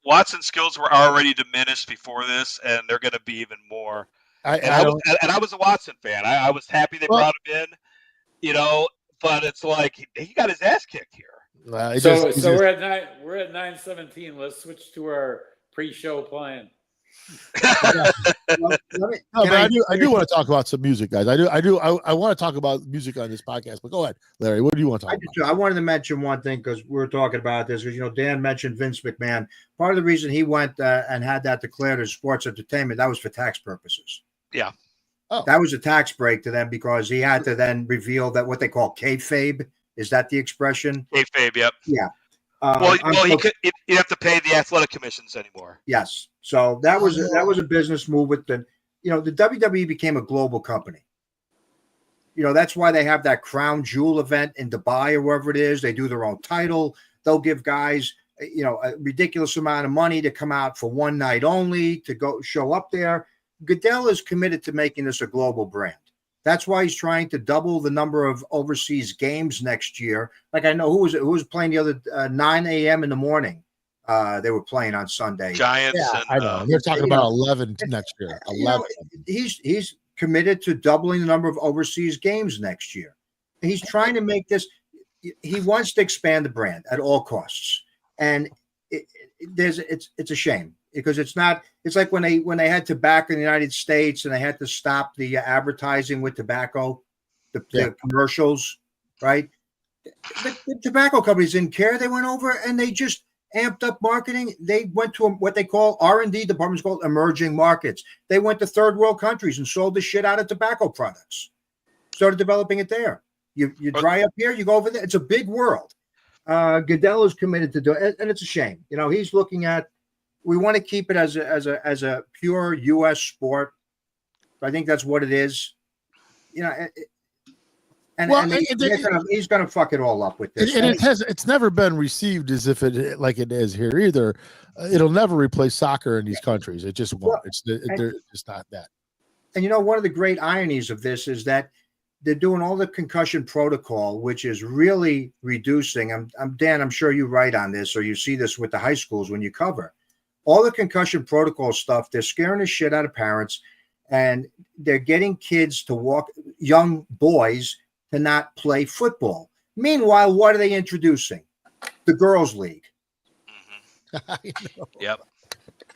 Speaker 2: Watson's skills were already diminished before this, and they're going to be even more. I was a Watson fan. I was happy they brought him in, but it's like he got his ass kicked here.
Speaker 3: So we're at 9:17. Let's switch to our pre-show plan.
Speaker 1: I do want to talk about some music, guys. I want to talk about music on this podcast, but go ahead, Larry. What do you want to talk about?
Speaker 4: I wanted to mention one thing because we were talking about this because Dan mentioned Vince McMahon. Part of the reason he went and had that declared as sports entertainment, that was for tax purposes.
Speaker 2: Yeah.
Speaker 1: Oh.
Speaker 4: That was a tax break to them because he had to then reveal that what they call kayfabe. Is that the expression?
Speaker 2: Kayfabe, yep.
Speaker 4: Yeah.
Speaker 2: He'd have to pay the athletic commissions anymore.
Speaker 4: Yes. So that was a business move with the WWE became a global company. That's why they have that Crown Jewel event in Dubai or wherever it is. They do their own title. They'll give guys, a ridiculous amount of money to come out for one night only to go show up there. Goodell is committed to making this a global brand. That's why he's trying to double the number of overseas games next year. Like I know who was playing the other 9 a.m. in the morning. They were playing on Sunday.
Speaker 2: Giants.
Speaker 1: Yeah, I know. They're talking about 11 next year. 11.
Speaker 4: He's committed to doubling the number of overseas games next year. And he's trying to make this. He wants to expand the brand at all costs, and it's a shame. Because it's not. It's like when they had tobacco in the United States and they had to stop the advertising with tobacco, the commercials, right? The tobacco companies didn't care. They went over and they just amped up marketing. They went to what they call R&D departments called emerging markets. They went to third world countries and sold the shit out of tobacco products. Started developing it there. You dry up here, you go over there. It's a big world. Goodell is committed to do it, and it's a shame. He's looking at. We want to keep it as a pure U.S. sport. I think that's what it is. He's going to fuck it all up with this.
Speaker 1: And it's never been received as if it like it is here either. It'll never replace soccer in these countries. It just won't. They're just not that.
Speaker 4: And one of the great ironies of this is that they're doing all the concussion protocol, which is really reducing. Dan, I'm sure you write on this or you see this with the high schools when you cover. All the concussion protocol stuff, they're scaring the shit out of parents, and they're getting kids to young boys to not play football. Meanwhile, what are they introducing? The girls' league.
Speaker 2: Mm-hmm. Yep.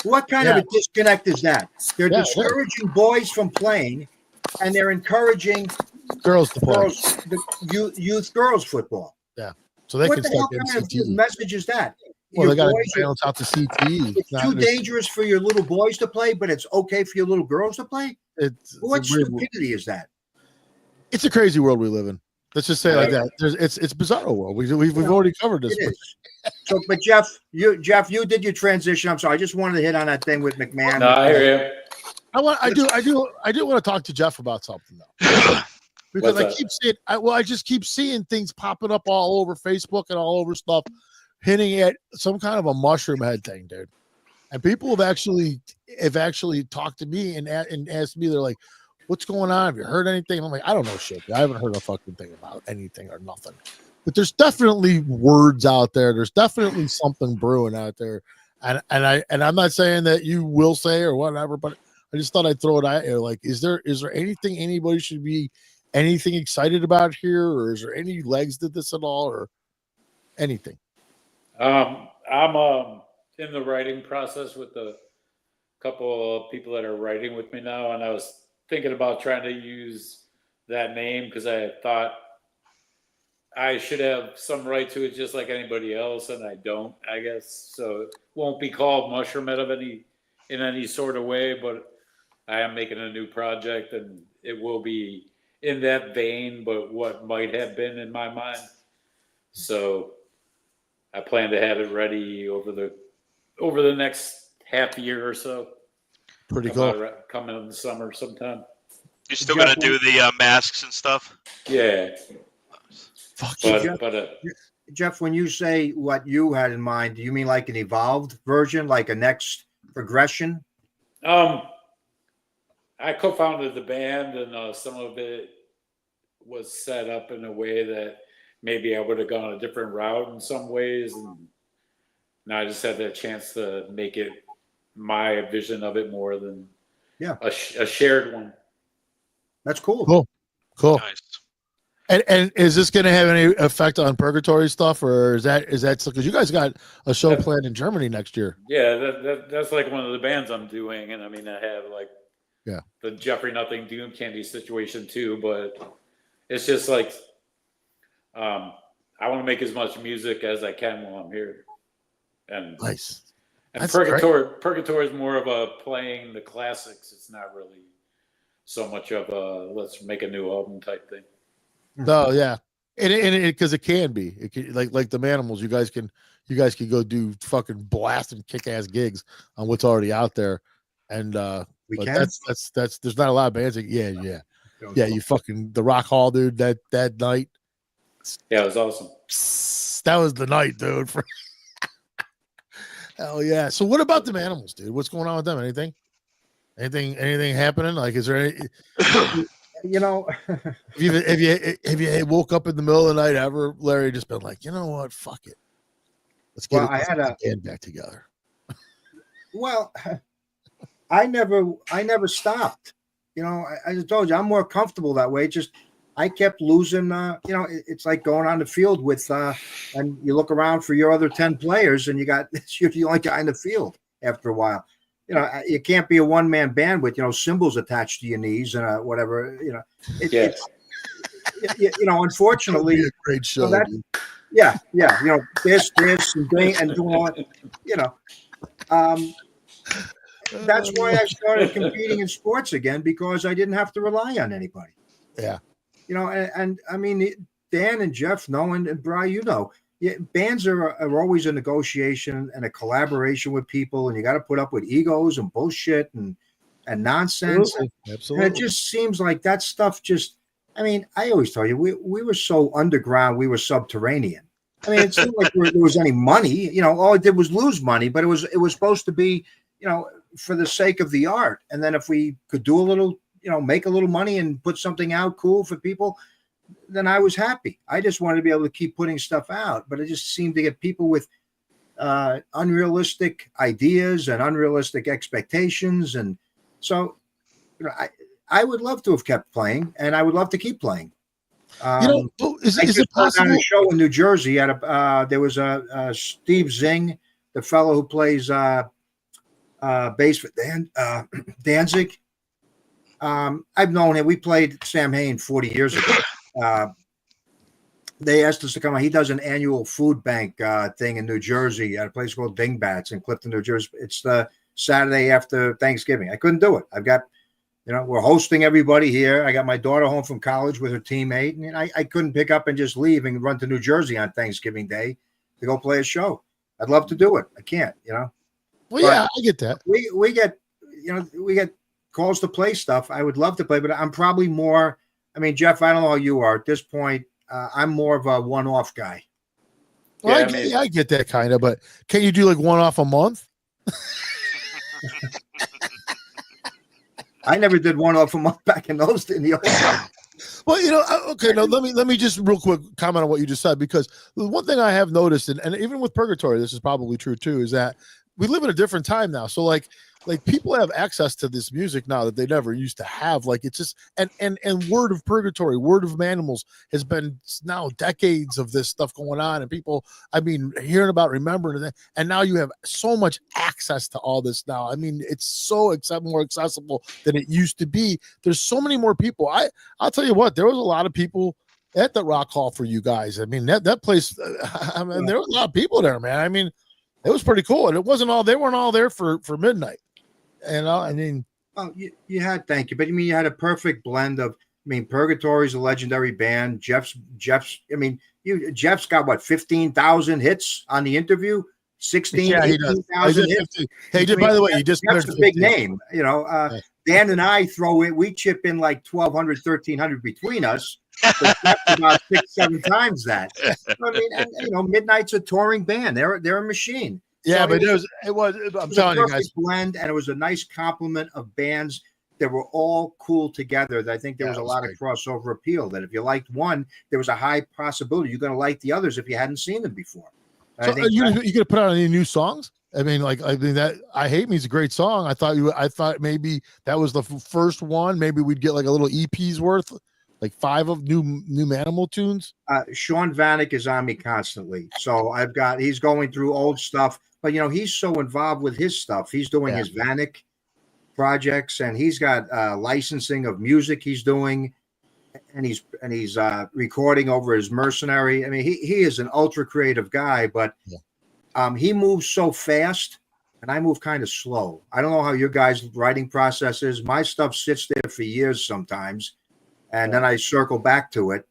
Speaker 4: What kind of a disconnect is that? They're discouraging boys from playing, and they're encouraging
Speaker 1: girls to play.
Speaker 4: Youth girls football.
Speaker 1: Yeah. So they
Speaker 4: what
Speaker 1: can
Speaker 4: the
Speaker 1: start
Speaker 4: hell kind of
Speaker 1: CTE.
Speaker 4: message is that?
Speaker 1: Well, they got to balance out the CTE.
Speaker 4: It's too dangerous for your little boys to play, but it's okay for your little girls to play. What stupidity is that?
Speaker 1: It's a crazy world we live in. Let's just say it like that. It's bizarro world. We've already covered this.
Speaker 4: So, but Jeff, you did your transition. I'm sorry. I just wanted to hit on that thing with McMahon.
Speaker 3: No, I hear you.
Speaker 1: I do want to talk to Jeff about something though, because I just keep seeing things popping up all over Facebook and all over stuff, hinting at some kind of a mushroom head thing, dude. And people have actually talked to me and asked me, they're like, "What's going on? Have you heard anything?" I'm like, "I don't know shit. I haven't heard a fucking thing about anything or nothing." But there's definitely words out there. There's definitely something brewing out there, and I'm not saying that you will say or whatever, but I just thought I'd throw it out there. Like, is there anything anybody should be anything excited about here, or is there any legs to this at all, or anything?
Speaker 3: I'm in the writing process with a couple of people that are writing with me now, and I was thinking about trying to use that name because I thought I should have some right to it just like anybody else, and I don't, I guess. So it won't be called Mushroom Head in any sort of way, but I am making a new project, and it will be in that vein, but what might have been in my mind. So I plan to have it ready over the next half year or so.
Speaker 1: Pretty cool.
Speaker 3: Coming in the summer sometime.
Speaker 2: You're still going to do the masks and stuff?
Speaker 3: Yeah.
Speaker 1: Fuck
Speaker 4: Jeff, when you say what you had in mind, do you mean like an evolved version, like a next progression?
Speaker 3: I co-founded the band, and some of it was set up in a way that maybe I would have gone a different route in some ways, and now I just had that chance to make it my vision of it more than a shared one.
Speaker 4: That's cool.
Speaker 1: Cool.
Speaker 2: Nice.
Speaker 1: And is this going to have any effect on Purgatory stuff, or is that because you guys got a show planned in Germany next year?
Speaker 3: Yeah, that's like one of the bands I'm doing, and I mean I have like the Jeffrey Nothing Doom Candy situation too, but it's just like I want to make as much music as I can while I'm here. And
Speaker 1: nice.
Speaker 3: And Purgatory is more of a playing the classics. It's not really so much of a let's make a new album type thing.
Speaker 1: No, yeah, and because it can be, like the Manimals. You guys can go do fucking blast and kick ass gigs on what's already out there, and
Speaker 4: we
Speaker 1: but
Speaker 4: can.
Speaker 1: That's there's not a lot of bands. You fucking the Rock Hall, dude. That night.
Speaker 3: Yeah, it was awesome.
Speaker 1: That was the night, dude. Hell yeah! So what about the Manimals, dude? What's going on with them? Anything happening? Like, is there any?
Speaker 4: You know,
Speaker 1: have you woke up in the middle of the night ever, Larry, just been like, you know what, fuck it, let's get the band back together?
Speaker 4: Well, I never stopped. You know, I just told you I'm more comfortable that way. Just I kept losing. You know, it's like going on the field with, and you look around for your other 10 players, and you're the only guy in the field after a while. You know, you can't be a one-man band with, cymbals attached to your knees and whatever, it's you know, unfortunately,
Speaker 1: a great show.
Speaker 4: Yeah. This and doing all that, that's why I started competing in sports again, because I didn't have to rely on anybody.
Speaker 1: Yeah.
Speaker 4: And I mean, Dan and Jeff know, and Bri, bands are always a negotiation and a collaboration with people, and you got to put up with egos and bullshit and nonsense.
Speaker 1: Absolutely.
Speaker 4: And it just seems like that stuff I always tell you, we were so underground, we were subterranean. I mean, it seemed like there was any money, all it did was lose money, but it was supposed to be, for the sake of the art. And then if we could do a little, make a little money and put something out cool for people, then I was happy. I just wanted to be able to keep putting stuff out, but it just seemed to get people with unrealistic ideas and unrealistic expectations. And so, I would love to have kept playing, and I would love to keep playing.
Speaker 1: Is it possible?
Speaker 4: On a show in New Jersey, there was a Steve Zing, the fellow who plays bass for Danzig. I've known him. We played Sam Hain 40 years ago. They asked us to come on. He does an annual food bank thing in New Jersey at a place called Dingbats in Clifton, New Jersey. It's the Saturday after Thanksgiving. I couldn't do it. I've got You know, we're hosting everybody here. I got my daughter home from college with her teammate, and I couldn't pick up and just leave and run to New Jersey on Thanksgiving Day to go play a show. I'd love to do it. I can't, you know.
Speaker 1: Well, yeah, I get that.
Speaker 4: We get, you know, we get calls to play stuff. I would love to play, but I'm probably more. I mean, Jeff, I don't know how you are at this point. I'm more of a one-off guy.
Speaker 1: Well, I get that kind of, but can you do like one off a month?
Speaker 4: I never did one off a month back in the old days.
Speaker 1: Well, you know, okay. Now let me just real quick comment on what you just said, because the one thing I have noticed, and even with Purgatory, this is probably true too, is that we live in a different time now. So like people have access to this music now that they never used to have. Like it's just and Word of Purgatory, Word of Manimals has been now decades of this stuff going on, and people, I mean, hearing about, remembering it, and now you have so much access to all this now. I mean, it's so more accessible than it used to be. There's so many more people. I'll tell you what, there was a lot of people at the Rock Hall for you guys. I mean, that place, I mean, there was a lot of people there, man. I mean, it was pretty cool, and it wasn't all, they weren't all there for midnight. And I mean,
Speaker 4: well, you had, thank you, but I mean, you had a perfect blend of. I mean, Purgatory's a legendary band. Jeff's. I mean, Jeff's got what, 15,000 hits on the interview, 16,
Speaker 1: yeah,
Speaker 4: 18,000 hits.
Speaker 1: Hey, by the way, he just
Speaker 4: Jeff's a big name. You know, Dan and I we chip in like 1,200, 1,300 between us. But Jeff's about 6-7 times that. I mean, and you know, Midnight's a touring band. They're a machine.
Speaker 1: Yeah,
Speaker 4: so
Speaker 1: but it was. I'm telling you guys,
Speaker 4: blend, and it was a nice complement of bands that were all cool together. I think there was a lot of crossover appeal. That if you liked one, there was a high possibility you're going to like the others if you hadn't seen them before.
Speaker 1: So are you going to put out any new songs? I mean, that "I Hate Me" is a great song. I thought maybe that was the first one. Maybe we'd get like a little EP's worth, like 5 of new Manimal tunes.
Speaker 4: Sean Vanek is on me constantly, so he's going through old stuff. But you know, he's so involved with his stuff. He's doing his Vanek projects, and he's got licensing of music he's doing, and he's recording over his Mercenary. I mean, he is an ultra creative guy, but he moves so fast, and I move kind of slow. I don't know how your guys' writing process is. My stuff sits there for years sometimes, and then I circle back to it.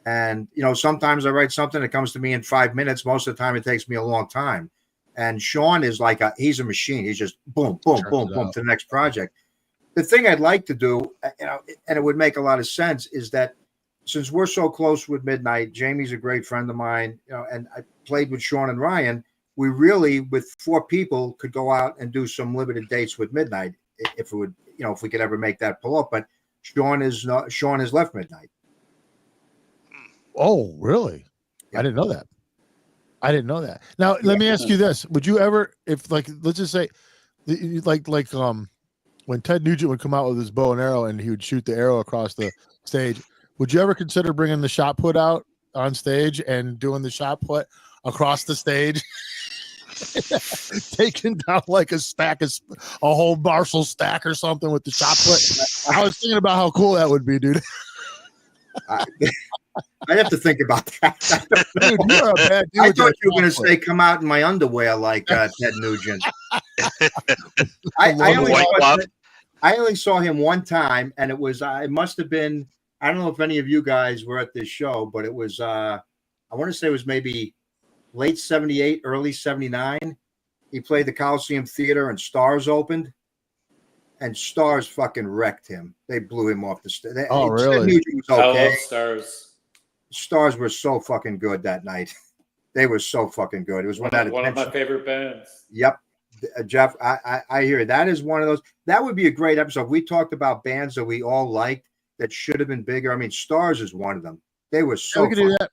Speaker 4: And you know, sometimes I write something that comes to me in 5 minutes. Most of the time, it takes me a long time. And Sean is like he's a machine. He's just boom, boom, boom, boom to the next project. The thing I'd like to do, you know, and it would make a lot of sense, is that since we're so close with Midnight, Jamie's a great friend of mine, you know, and I played with Sean and Ryan. We really, with 4 people, could go out and do some limited dates with Midnight if it would, you know, if we could ever make that pull up. But Sean has left Midnight.
Speaker 1: Oh, really? Yeah. I didn't know that. Now, let me ask you this. Would you ever, if like, let's just say like when Ted Nugent would come out with his bow and arrow and he would shoot the arrow across the stage, would you ever consider bringing the shot put out on stage and doing the shot put across the stage? Taking down like a whole Marshall stack or something with the shot put. I was thinking about how cool that would be, dude.
Speaker 4: I'd have to think about that.
Speaker 1: Dude, you're a bad dude.
Speaker 4: I thought you were going to say come out in my underwear like Ted Nugent. I only saw him one time, and it must have been, I don't know if any of you guys were at this show, but it was, I want to say it was maybe late 78, early 79. He played the Coliseum Theater and Stars opened, and Stars fucking wrecked him. They blew him off the stage.
Speaker 1: Oh, really?
Speaker 3: Was okay. I love Stars.
Speaker 4: Stars were so fucking good that night. They were so fucking good. It was one
Speaker 3: of my favorite bands.
Speaker 4: Yep. Jeff, I hear that is one of those. That would be a great episode. We talked about bands that we all liked that should have been bigger. I mean, Stars is one of them. They were so
Speaker 1: we could do that.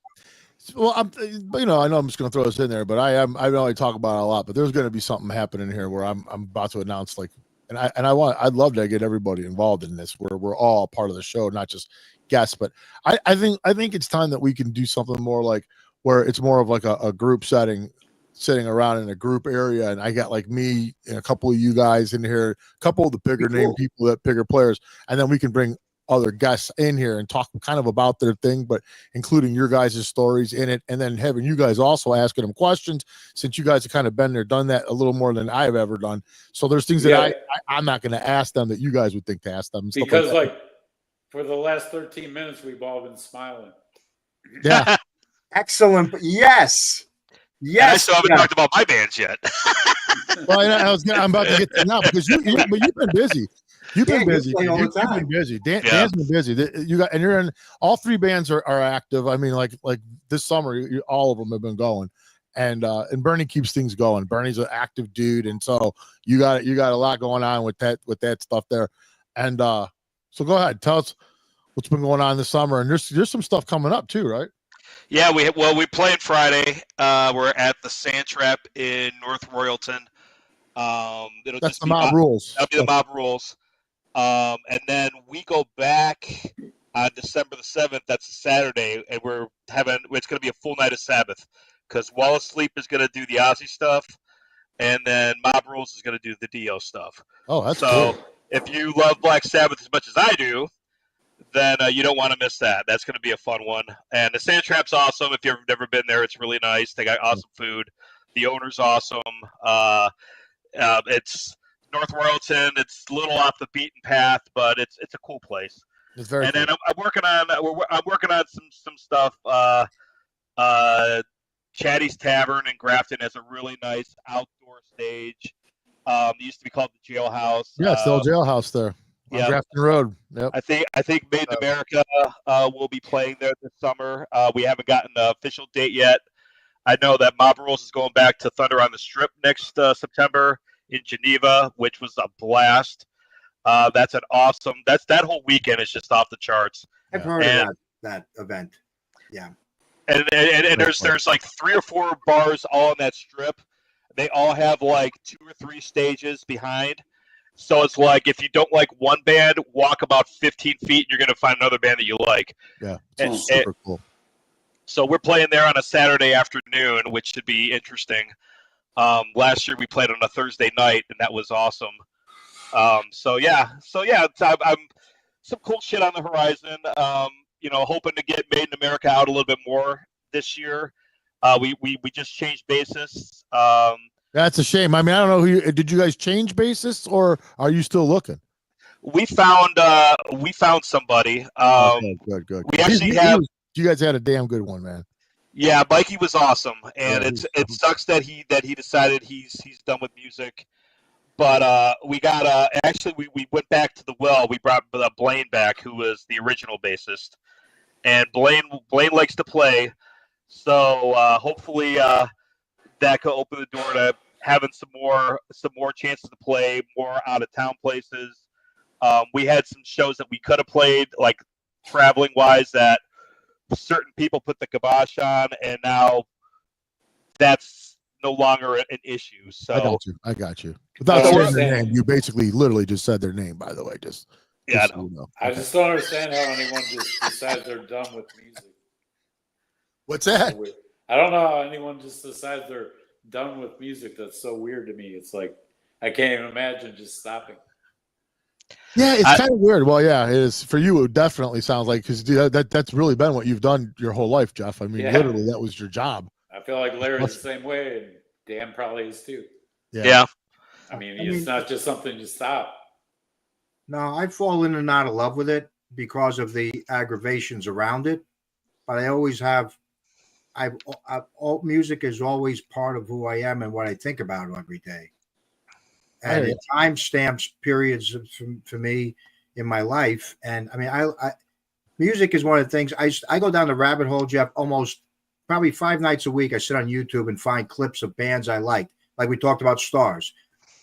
Speaker 1: Well, you know, I know I'm just going to throw this in there, but I only talk about it a lot, but there's going to be something happening here where I'm about to announce, like, I'd love to get everybody involved in this, where we're all part of the show, not just guests. But I think it's time that we can do something more like where it's more of like a group setting, sitting around in a group area, and I got like me and a couple of you guys in here, a couple of the bigger name people, that bigger players, and then we can bring other guests in here and talk kind of about their thing, but including your guys' stories in it, and then having you guys also asking them questions, since you guys have kind of been there, done that a little more than I've ever done. So there's things that I'm not going to ask them that you guys would think to ask them.
Speaker 3: Because like for the last 13 minutes, we've all been smiling.
Speaker 1: Yeah.
Speaker 4: Excellent. Yes.
Speaker 2: And I still haven't talked about my bands yet.
Speaker 1: Well, I'm about to get to now because you've been busy. You've been busy. You've been busy. Dan's been busy. You're in all three bands are active. I mean, like this summer, all of them have been going, and Bernie keeps things going. Bernie's an active dude, and so you got a lot going on with that stuff there. And so go ahead, tell us what's been going on this summer. And there's some stuff coming up too, right?
Speaker 2: Yeah, we played Friday. We're at the Sand Trap in North Royalton.
Speaker 1: That's the Mob Rules.
Speaker 2: That'll be the Mob Rules. And then we go back on December the 7th. That's a Saturday, and it's going to be a full night of Sabbath because Wall of Sleep is going to do the Aussie stuff, and then Mob Rules is going to do the Dio stuff.
Speaker 1: Oh, that's
Speaker 2: so
Speaker 1: cool.
Speaker 2: If you love Black Sabbath as much as I do, then you don't want to miss that. That's going to be a fun one. And the Sand Trap's awesome. If you've never been there, it's really nice. They got awesome food. The owner's awesome. It's North Royalton. It's a little off the beaten path, but it's a cool place.
Speaker 1: It's very.
Speaker 2: And then I'm working on some stuff. Chatty's Tavern in Grafton has a really nice outdoor stage. It used to be called the Jailhouse.
Speaker 1: Yeah, it's the old jailhouse there. On Grafton Road. Yep.
Speaker 2: I think Made in America will be playing there this summer. We haven't gotten the official date yet. I know that Mob Rules is going back to Thunder on the Strip next September in Geneva, which was a blast. That's an awesome. That whole weekend is just off the charts.
Speaker 4: I've heard of that event. Yeah.
Speaker 2: And there's like 3 or 4 bars all on that strip. They all have like 2 or 3 stages behind. So it's like if you don't like one band, walk about 15 feet, and you're going to find another band that you like.
Speaker 1: Yeah, it's super cool.
Speaker 2: So we're playing there on a Saturday afternoon, which should be interesting. Last year we played on a Thursday night, and that was awesome. So yeah, I'm some cool shit on the horizon. Hoping to get Made in America out a little bit more this year. We just changed bassists.
Speaker 1: That's a shame. I mean, I don't know did you guys change bassists or are you still looking?
Speaker 2: We found somebody.
Speaker 1: Good.
Speaker 2: We actually have.
Speaker 1: You guys had a damn good one, man.
Speaker 2: Yeah, Mikey was awesome, and it sucks that he decided he's done with music. But we got actually we went back to the well. We brought Blaine back, who was the original bassist, and Blaine likes to play. So hopefully that could open the door to having some more chances to play more out of town places. We had some shows that we could have played, like traveling wise, that certain people put the kibosh on, and now that's no longer an issue. So
Speaker 1: I got you. Without saying their name, you basically literally just said their name, by the way.
Speaker 2: I
Speaker 3: know. I just don't understand how anyone just decides they're done with music.
Speaker 1: What's that?
Speaker 3: So I don't know how anyone just decides they're done with music. That's so weird to me. It's like I can't even imagine just stopping.
Speaker 1: Yeah, it's kind of weird. Well, yeah, it is for you. It definitely sounds like because that's really been what you've done your whole life, Jeff. I mean, literally, that was your job.
Speaker 3: I feel like Larry's the same way, and Dan probably is too.
Speaker 2: Yeah.
Speaker 3: I mean, it's not just something you stop.
Speaker 4: No, I fall in and out of love with it because of the aggravations around it. But I always have. All music is always part of who I am and what I think about every day. And it timestamps periods for me in my life. And I mean, music is one of the things I go down the rabbit hole, Jeff, almost probably 5 nights a week. I sit on YouTube and find clips of bands I like we talked about Stars.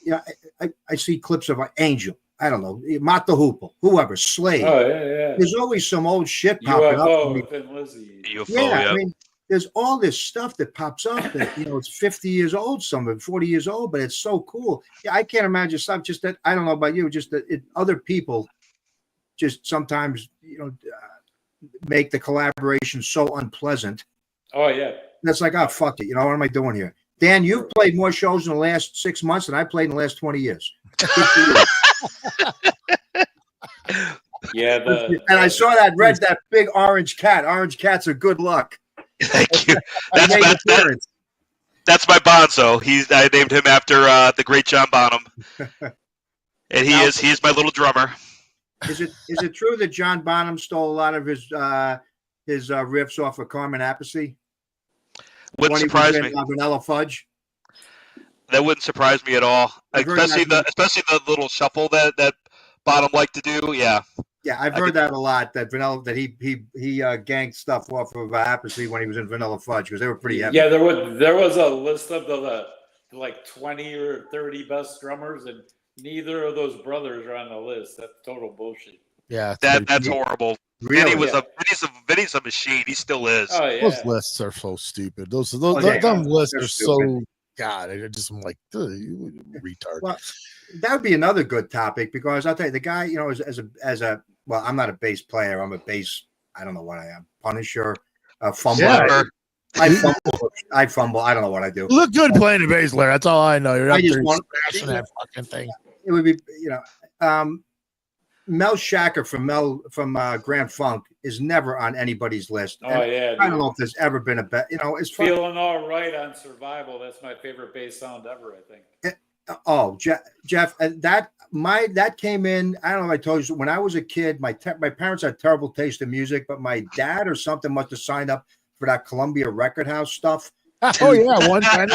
Speaker 4: Yeah, I see clips of Angel. I don't know, Mott the Hoople, whoever, Slade.
Speaker 3: Oh yeah.
Speaker 4: There's always some old shit popping up.
Speaker 2: UFO,
Speaker 4: I mean, there's all this stuff that pops up that, it's 50 years old, some of it 40 years old, but it's so cool. Yeah, I can't imagine stuff just that. I don't know about you, just that other people just sometimes, make the collaboration so unpleasant.
Speaker 3: Oh, yeah.
Speaker 4: That's like, oh, fuck it. What am I doing here? Dan, you've played more shows in the last 6 months than I played in the last 20 years.
Speaker 3: Yeah,
Speaker 4: and I saw that big orange cat. Orange cats are good luck.
Speaker 2: Thank you.
Speaker 4: I made
Speaker 2: That's
Speaker 4: appearance.
Speaker 2: that's my Bonzo. I named him after the great John Bonham, and he is my little drummer.
Speaker 4: Is it true that John Bonham stole a lot of his riffs off of Carmen Appice?
Speaker 2: Wouldn't surprise me.
Speaker 4: Vanilla Fudge.
Speaker 2: That wouldn't surprise me at all. Especially the little shuffle that Bonham liked to do. Yeah.
Speaker 4: Yeah, I've heard that a lot. That he ganked stuff off of Appice when he was in Vanilla Fudge because they were pretty heavy.
Speaker 3: Yeah, there was a list of the like 20 or 30 best drummers, and neither of those brothers are on the list. That's total bullshit.
Speaker 1: Yeah,
Speaker 2: that's horrible.
Speaker 4: Really?
Speaker 2: Vinny's a machine. He still is.
Speaker 3: Oh yeah.
Speaker 1: Those lists are so stupid. Those lists are so. God, I just am like, you retard.
Speaker 4: Well, that would be another good topic because I'll tell you, the guy, as a well, I'm not a bass player. I'm a bass. I don't know what I am. Punisher, fumble.
Speaker 1: Yeah.
Speaker 4: I fumble. I don't know what I do.
Speaker 1: You look good playing the bass, Larry. That's all I know. You're up there smashing that fucking thing.
Speaker 4: It would be, Mel Shacker from Grand Funk is never on anybody's list.
Speaker 3: Oh yeah,
Speaker 4: I don't know if there's ever been a bet. It's fun.
Speaker 3: Feeling All Right on Survival. That's my favorite bass sound ever. I think.
Speaker 4: Jeff, that came in. I don't know if I told you when I was a kid. My parents had terrible taste in music, but my dad or something must have signed up for that Columbia Record House stuff.
Speaker 1: Oh yeah, one penny.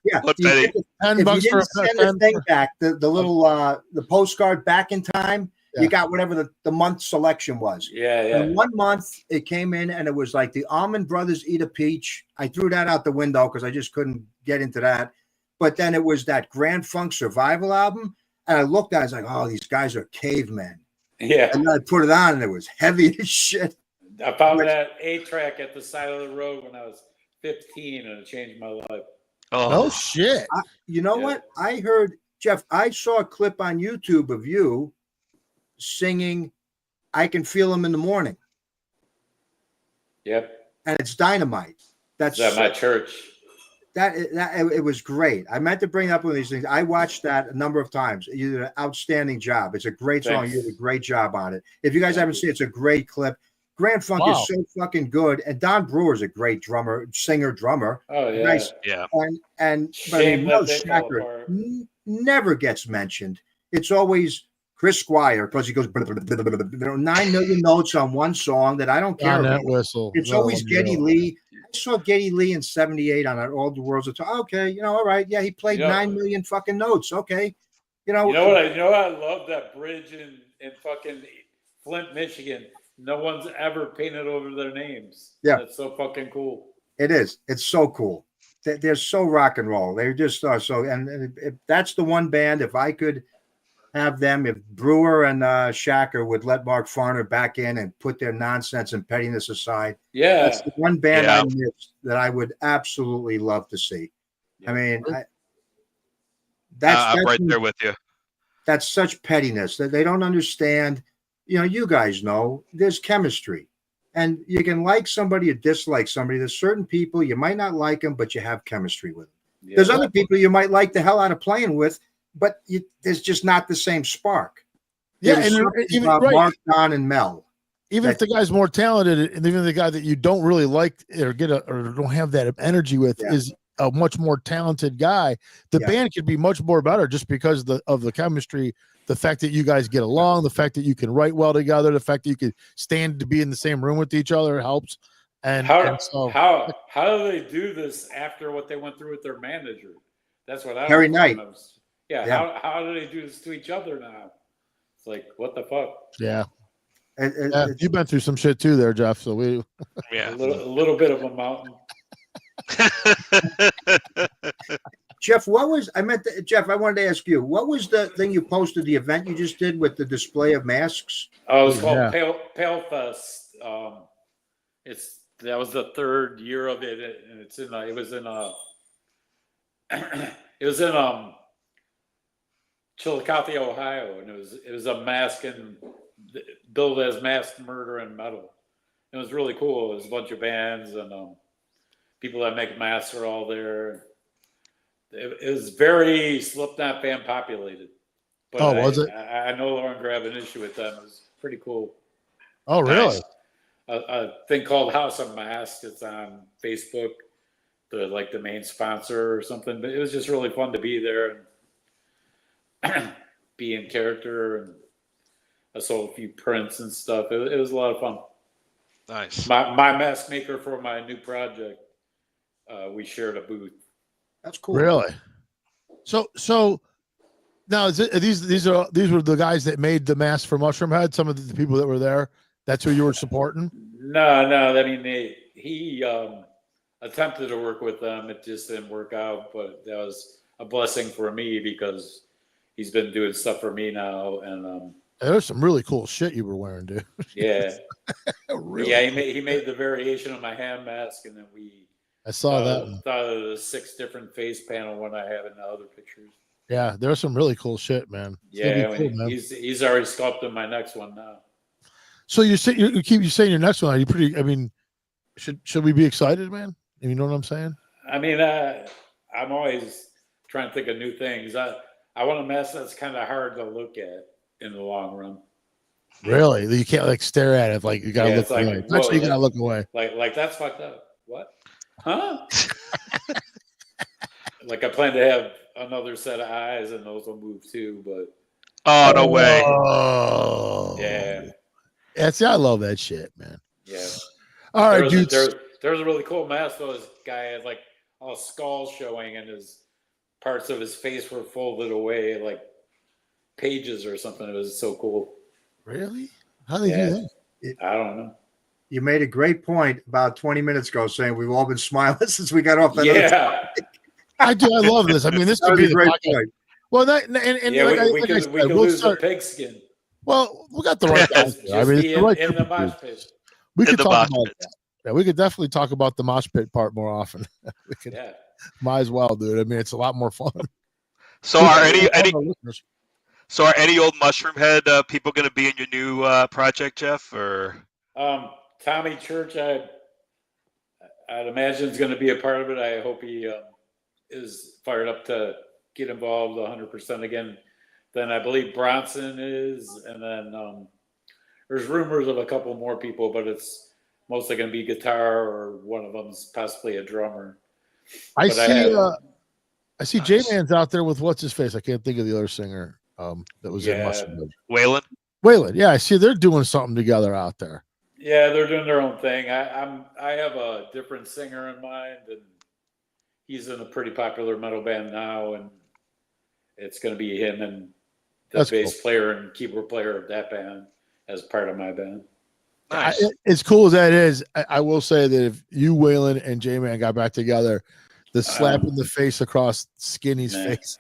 Speaker 4: Yeah,
Speaker 2: $1 penny.
Speaker 1: $10 for
Speaker 4: send the thing back, the little the postcard back in time. Yeah. You got whatever the month selection was.
Speaker 3: Yeah.
Speaker 4: And 1 month it came in and it was like the Allman Brothers Eat a Peach. I threw that out the window because I just couldn't get into that. But then it was that Grand Funk Survival album. And I looked at it, I was like, oh, these guys are cavemen.
Speaker 3: Yeah.
Speaker 4: And then I put it on and it was heavy as shit.
Speaker 3: I found that 8-track at the side of the road when I was 15 and it changed my life.
Speaker 1: Oh shit.
Speaker 4: You know what? I heard, Jeff, I saw a clip on YouTube of you singing I Can Feel Him in the Morning.
Speaker 3: Yep.
Speaker 4: And it's dynamite. That's
Speaker 3: at my church.
Speaker 4: That it was great. I meant to bring up one of these things. I watched that a number of times. You did an outstanding job. It's a great song.
Speaker 3: Thanks.
Speaker 4: You did a great job on it. If you guys haven't seen it, it's a great clip. Grand Funk is so fucking good. And Don Brewer's a great singer-drummer.
Speaker 3: Oh, yeah.
Speaker 4: Nice.
Speaker 2: Yeah.
Speaker 4: And Mel Shacker never gets mentioned. It's always Chris Squire because he goes 9 million notes on one song that I don't care
Speaker 1: on
Speaker 4: about.
Speaker 1: That whistle.
Speaker 4: It's always Geddy Lee. I saw Geddy Lee in '78 on that All the World's. Okay, all right, yeah, he played 9 million fucking notes. Okay,
Speaker 3: You know what I love that bridge in fucking Flint, Michigan. No one's ever painted over their names.
Speaker 4: Yeah,
Speaker 3: that's so fucking cool.
Speaker 4: It is. It's so cool. They're so rock and roll. They just are so. And if that's the one band. If I could have them, if Brewer and Shacker would let Mark Farner back in and put their nonsense and pettiness aside, that's the one band I missed that I would absolutely love to see. I mean, that's
Speaker 2: right there with you.
Speaker 4: That's such pettiness that they don't understand. You guys know there's chemistry, and you can like somebody or dislike somebody. There's certain people you might not like them, but you have chemistry with them. Yeah. There's other people you might like the hell out of playing with, but there's just not the same spark.
Speaker 1: Yeah, and even
Speaker 4: Mark, Don, and Mel.
Speaker 1: Even if the guy's more talented, and even the guy that you don't really like or don't have that energy with is a much more talented guy, the band could be much more better just because of the chemistry, the fact that you guys get along, the fact that you can write well together, the fact that you could stand to be in the same room with each other helps. And
Speaker 3: how do they do this after what they went through with their manager? That's what I
Speaker 4: Harry Knight.
Speaker 3: Yeah. How do they do this to each other now? It's like, what the fuck?
Speaker 1: Yeah. You've been through some shit too there, Jeff. So a
Speaker 3: little bit of a mountain.
Speaker 4: Jeff, Jeff, I wanted to ask you, what was the thing you posted, the event you just did with the display of masks?
Speaker 3: Oh, it was called Pale Fest. That was the third year of it, and it was in Chillicothe, Ohio, and it was a mask and billed as Masked Murder and Metal. It was really cool. It was a bunch of bands and people that make masks are all there. It was very Slipknot fan populated. But
Speaker 1: was it?
Speaker 3: I no longer have an issue with them. pretty cool.
Speaker 1: Oh, really?
Speaker 2: Nice.
Speaker 3: A thing called House of Masks. It's on Facebook. They're like the main sponsor or something. But it was just really fun to be there and be in character. And I sold a few prints and stuff. It was a lot of fun.
Speaker 2: Nice.
Speaker 3: My mask maker for my new project. We shared a booth.
Speaker 4: That's cool.
Speaker 1: Really? So now these were the guys that made the mask for Mushroom Head. Some of the people that were there. That's who you were supporting.
Speaker 3: No. I mean, he attempted to work with them. It just didn't work out. But that was a blessing for me because he's been doing stuff for me now. And
Speaker 1: There's some really cool shit you were wearing, dude.
Speaker 3: yeah,
Speaker 1: Really
Speaker 3: yeah.
Speaker 1: cool.
Speaker 3: He made the variation of my hand mask, and then
Speaker 1: I saw that one.
Speaker 3: thought of the 6 different face panel one I have in the other pictures.
Speaker 1: Yeah, there's some really cool shit, man. It's gonna
Speaker 3: Yeah,
Speaker 1: be cool, man.
Speaker 3: he's already sculpted my next one now.
Speaker 1: So you keep saying your next one. Are you pretty? I mean, should we be excited, man? You know what I'm saying?
Speaker 3: I mean, I'm always trying to think of new things. I want a mask that's kind of hard to look at in the long run.
Speaker 1: Really? You can't like stare at it. Like you gotta look
Speaker 3: it's like,
Speaker 1: away.
Speaker 3: whoa,
Speaker 1: Actually, you gotta look away.
Speaker 3: Like that's fucked up. What? Huh? Like I plan to have another set of eyes, and those will move too. But
Speaker 2: Oh, no way.
Speaker 1: Oh,
Speaker 3: yeah.
Speaker 1: See, I love that shit, man.
Speaker 3: Yeah.
Speaker 1: All right, dude.
Speaker 3: There's a really cool mask though. This guy had like all skulls showing, and his parts of his face were folded away like pages or something. It was so cool.
Speaker 1: Really? How do they do that?
Speaker 3: I don't know.
Speaker 4: You made a great point about 20 minutes ago saying we've all been smiling since we got off that.
Speaker 3: Yeah.
Speaker 1: I do. I love this. I mean, this
Speaker 4: That
Speaker 1: could
Speaker 4: was
Speaker 1: be
Speaker 4: a great
Speaker 1: the
Speaker 4: point.
Speaker 1: well, and
Speaker 3: Yeah,
Speaker 1: like
Speaker 3: we
Speaker 1: I
Speaker 3: could
Speaker 1: said,
Speaker 3: lose the pigskin.
Speaker 1: Well, we got the right guys.
Speaker 3: Just
Speaker 1: I mean,
Speaker 3: be
Speaker 1: it's the right
Speaker 3: in the
Speaker 1: people.
Speaker 3: mosh pit.
Speaker 1: We
Speaker 2: In
Speaker 1: could
Speaker 2: the
Speaker 1: talk
Speaker 2: mosh
Speaker 1: about
Speaker 2: pit.
Speaker 1: that. Yeah, we could definitely talk about the mosh pit part more often. We could,
Speaker 3: Yeah.
Speaker 1: might as well, dude. I mean, it's a lot more fun.
Speaker 2: So are any
Speaker 1: listeners?
Speaker 2: so are any old Mushroom Head people going to be in your new project, Jeff? Or
Speaker 3: Tommy Church, I'd imagine is going to be a part of it. I hope he is fired up to get involved 100% again. Then I believe Bronson is, and then there's rumors of a couple more people, but it's mostly going to be guitar or one of them's possibly a drummer.
Speaker 1: I
Speaker 3: But
Speaker 1: see J-Man's out there with what's his face. I can't think of the other singer that was in Mushroom Head.
Speaker 2: Waylon?
Speaker 1: Yeah, I see they're doing something together out there.
Speaker 3: Yeah, they're doing their own thing. I have a different singer in mind, and he's in a pretty popular metal band now, and it's going to be him and the bass player and keyboard player of that band as part of my band.
Speaker 2: Nice.
Speaker 1: As cool as that is, I will say that if you, Waylon, and J-Man got back together, the slap in the face across Skinny's face.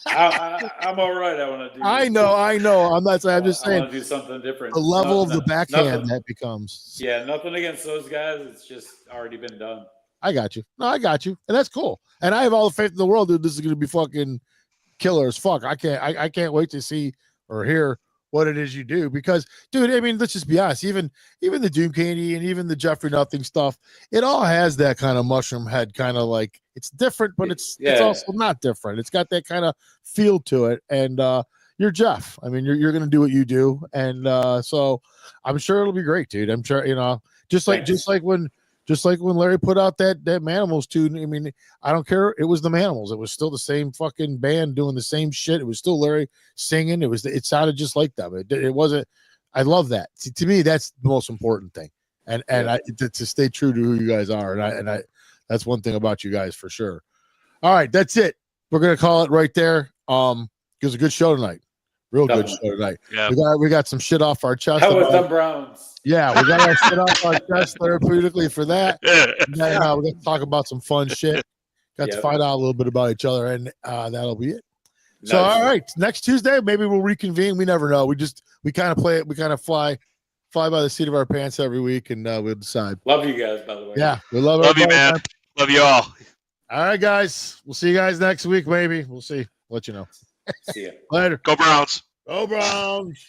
Speaker 3: I'm all right. I want to do.
Speaker 1: I know. I'm not saying. I'm just saying.
Speaker 3: I want to do something different.
Speaker 1: The level of the backhand
Speaker 3: nothing,
Speaker 1: that becomes.
Speaker 3: Yeah, nothing against those guys. It's just already been done.
Speaker 1: I got you. No, I got you, and that's cool. And I have all the faith in the world, dude. This is going to be fucking killer as fuck. I can't wait to see or hear what it is you do, because, dude, I mean, let's just be honest. Even the Doom Candy and even the Jeffrey Nothing stuff, it all has that kind of Mushroom Head kind of like, it's different, but it's also not different. It's got that kind of feel to it. And you're Jeff. I mean, you're going to do what you do, and so I'm sure it'll be great, dude. I'm sure, just like when Larry put out that Manimals tune. I mean, I don't care. It was the Manimals. It was still the same fucking band doing the same shit. It was still Larry singing. It sounded just like them. It wasn't. I love that. See, to me, that's the most important thing. And to stay true to who you guys are. And I that's one thing about you guys for sure. All right, that's it. We're gonna call it right there. It was a good show tonight. Real good show tonight. Yeah. We got some shit off our chest.
Speaker 3: How about the Browns?
Speaker 1: Yeah, we got our shit off our chest therapeutically for that. And then, we're going to talk about some fun shit. Got to find out a little bit about each other, and that'll be it. Nice. So, all right, next Tuesday, maybe we'll reconvene. We never know. We kind of play it. We kind of fly by the seat of our pants every week, and we'll decide.
Speaker 3: Love you guys, by the way.
Speaker 1: Yeah, we love
Speaker 2: you, man. Love you all.
Speaker 1: All right, guys. We'll see you guys next week, maybe. We'll see. Let you know.
Speaker 3: See ya.
Speaker 1: Later.
Speaker 2: Go Browns.
Speaker 1: Go Browns.